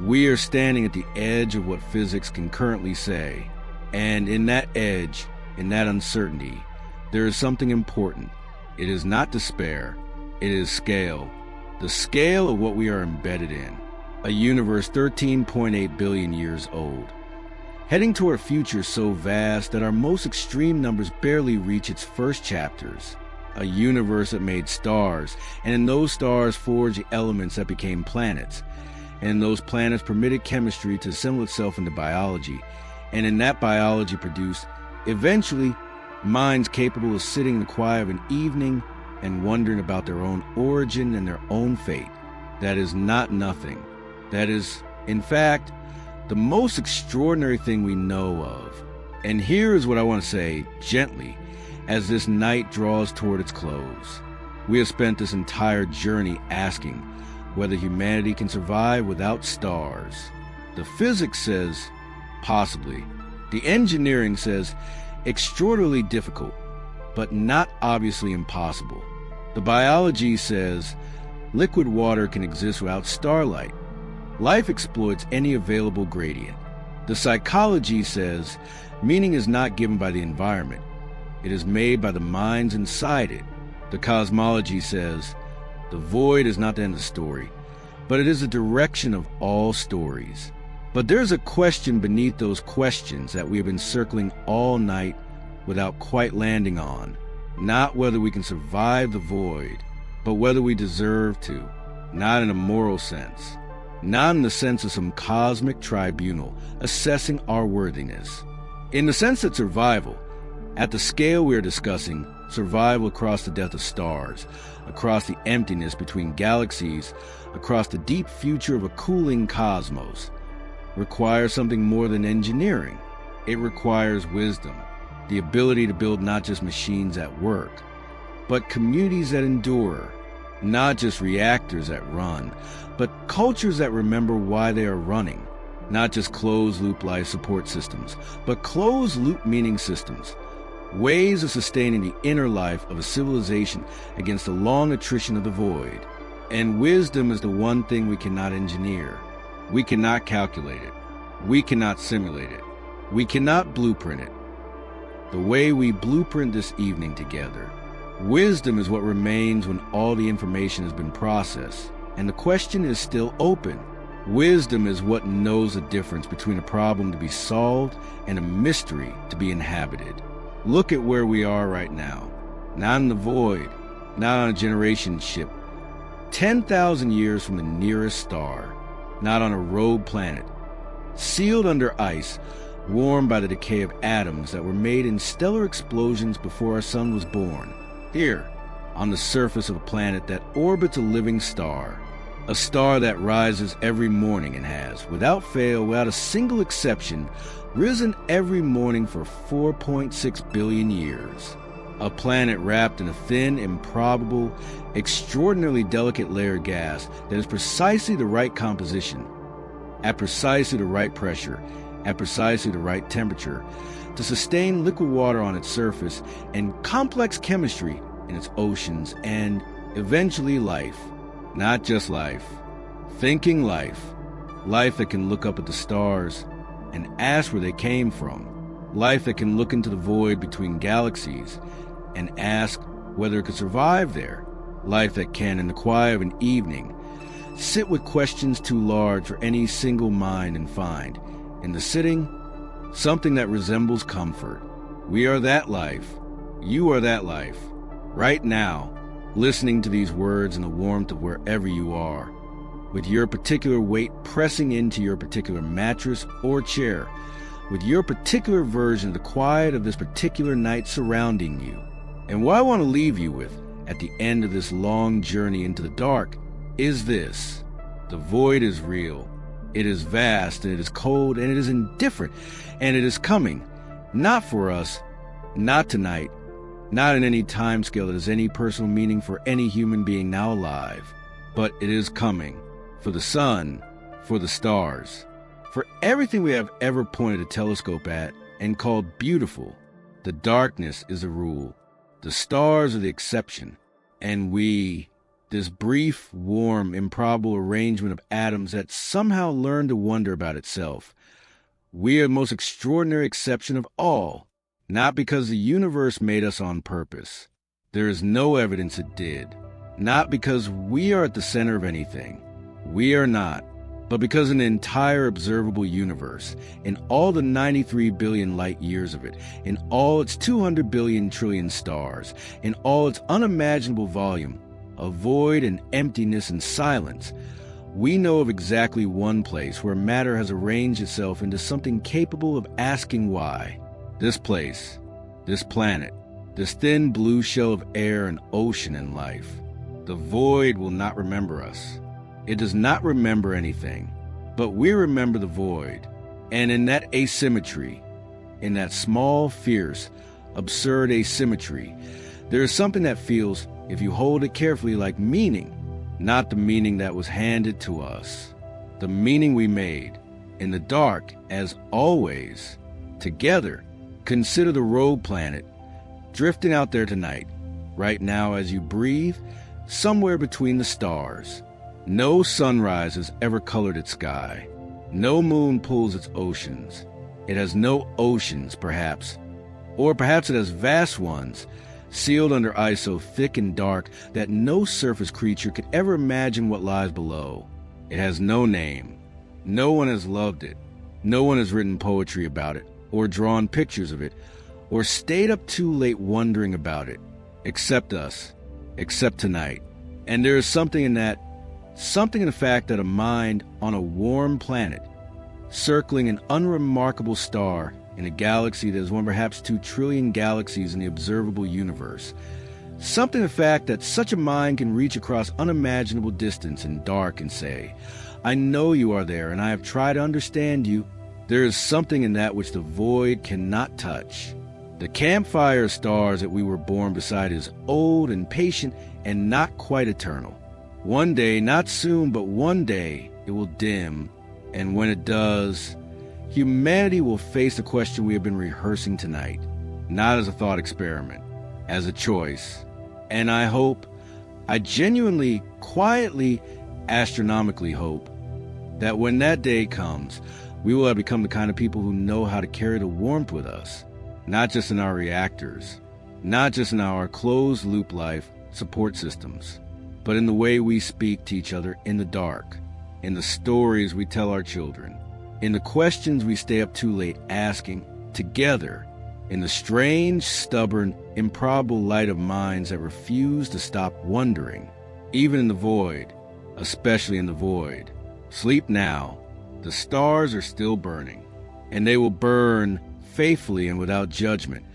We are standing at the edge of what physics can currently say, and in that edge, in that uncertainty, there is something important. It is not despair, it is scale, the scale of what we are embedded in, a universe 13.8 billion years old, heading toward a future so vast that our most extreme numbers barely reach its first chapters. A universe that made stars, and in those stars forged the elements that became planets, and in those planets permitted chemistry to assemble itself into biology, and in that biology produced, eventually, minds capable of sitting in the quiet of an evening and wondering about their own origin and their own fate. That is not nothing. That is, in fact, the most extraordinary thing we know of. And here is what I want to say gently as this night draws toward its close. We have spent this entire journey asking whether humanity can survive without stars. The physics says possibly. The engineering says extraordinarily difficult, but not obviously impossible. The biology says liquid water can exist without starlight. Life exploits any available gradient. The psychology says meaning is not given by the environment. It is made by the minds inside it. The cosmology says the void is not the end of the story, but it is the direction of all stories. But there's a question beneath those questions that we have been circling all night without quite landing on. Not whether we can survive the void, but whether we deserve to. Not in a moral sense. Not in the sense of some cosmic tribunal assessing our worthiness. In the sense that survival, at the scale we are discussing, survival across the death of stars, across the emptiness between galaxies, across the deep future of a cooling cosmos, requires something more than engineering. It requires wisdom. the ability to build not just machines at work, but communities that endure, not just reactors that run, but cultures that remember why they are running, not just closed-loop life support systems, but closed-loop meaning systems, ways of sustaining the inner life of a civilization against the long attrition of the void. And wisdom is the one thing we cannot engineer. We cannot calculate it. We cannot simulate it. We cannot blueprint it. The way we blueprint this evening together. Wisdom is what remains when all the information has been processed, and the question is still open. Wisdom is what knows the difference between a problem to be solved and a mystery to be inhabited. Look at where we are right now. Not in the void, not on a generation ship, 10,000 years from the nearest star, not on a rogue planet, sealed under ice, warmed by the decay of atoms that were made in stellar explosions before our sun was born. Here, on the surface of a planet that orbits a living star, a star that rises every morning and has, without fail, without a single exception, risen every morning for 4.6 billion years. A planet wrapped in a thin, improbable, extraordinarily delicate layer of gas that is precisely the right composition, at precisely the right pressure, at precisely the right temperature, to sustain liquid water on its surface and complex chemistry in its oceans, and eventually life. Not just life. Thinking life. Life that can look up at the stars and ask where they came from. Life that can look into the void between galaxies and ask whether it could survive there. Life that can, in the quiet of an evening, sit with questions too large for any single mind and find, in the sitting, something that resembles comfort. We are that life. You are that life. Right now, listening to these words in the warmth of wherever you are, with your particular weight pressing into your particular mattress or chair, with your particular version of the quiet of this particular night surrounding you. And what I want to leave you with at the end of this long journey into the dark is this. The void is real. It is vast, and it is cold, and it is indifferent, and it is coming. Not for us, not tonight, not in any time scale that has any personal meaning for any human being now alive, but it is coming. For the sun, for the stars, for everything we have ever pointed a telescope at and called beautiful. The darkness is the rule. The stars are the exception. And we, this brief, warm, improbable arrangement of atoms that somehow learned to wonder about itself, we are the most extraordinary exception of all, not because the universe made us on purpose. There is no evidence it did. Not because we are at the center of anything. We are not. But because an entire observable universe, in all the 93 billion light years of it, in all its 200 billion trillion stars, in all its unimaginable volume of void and emptiness and silence, we know of exactly one place where matter has arranged itself into something capable of asking why. This place, this planet, this thin blue shell of air and ocean and life. The void will not remember us. It does not remember anything, but we remember the void. And in that asymmetry, in that small, fierce, absurd asymmetry, there is something that feels, if you hold it carefully, like meaning, not the meaning that was handed to us, the meaning we made, in the dark, as always, together. Consider the rogue planet, drifting out there tonight, right now as you breathe, somewhere between the stars. No sunrise has ever colored its sky. No moon pulls its oceans. It has no oceans, perhaps. Or perhaps it has vast ones, sealed under ice so thick and dark that no surface creature could ever imagine what lies below. It has no name. No one has loved it. No one has written poetry about it, or drawn pictures of it, or stayed up too late wondering about it, except us, except tonight. And there is something in that, something in the fact that a mind on a warm planet, circling an unremarkable star in a galaxy that is one of perhaps 2 trillion galaxies in the observable universe, something in the fact that such a mind can reach across unimaginable distance and dark and say, I know you are there and I have tried to understand you. There is something in that which the void cannot touch. The campfire of stars that we were born beside is old and patient and not quite eternal. One day, not soon, but one day, it will dim, and when it does, humanity will face the question we have been rehearsing tonight, not as a thought experiment, as a choice. And I genuinely, quietly, astronomically hope that when that day comes, we will have become the kind of people who know how to carry the warmth with us, not just in our reactors, not just in our closed-loop life support systems, but in the way we speak to each other in the dark, in the stories we tell our children, in the questions we stay up too late asking together, in the strange, stubborn, improbable light of minds that refuse to stop wondering, even in the void, especially in the void. Sleep now. The stars are still burning, and they will burn faithfully and without judgment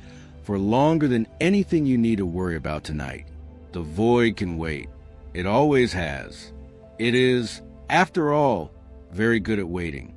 for longer than anything you need to worry about tonight. The void can wait. It always has. It is, after all, very good at waiting.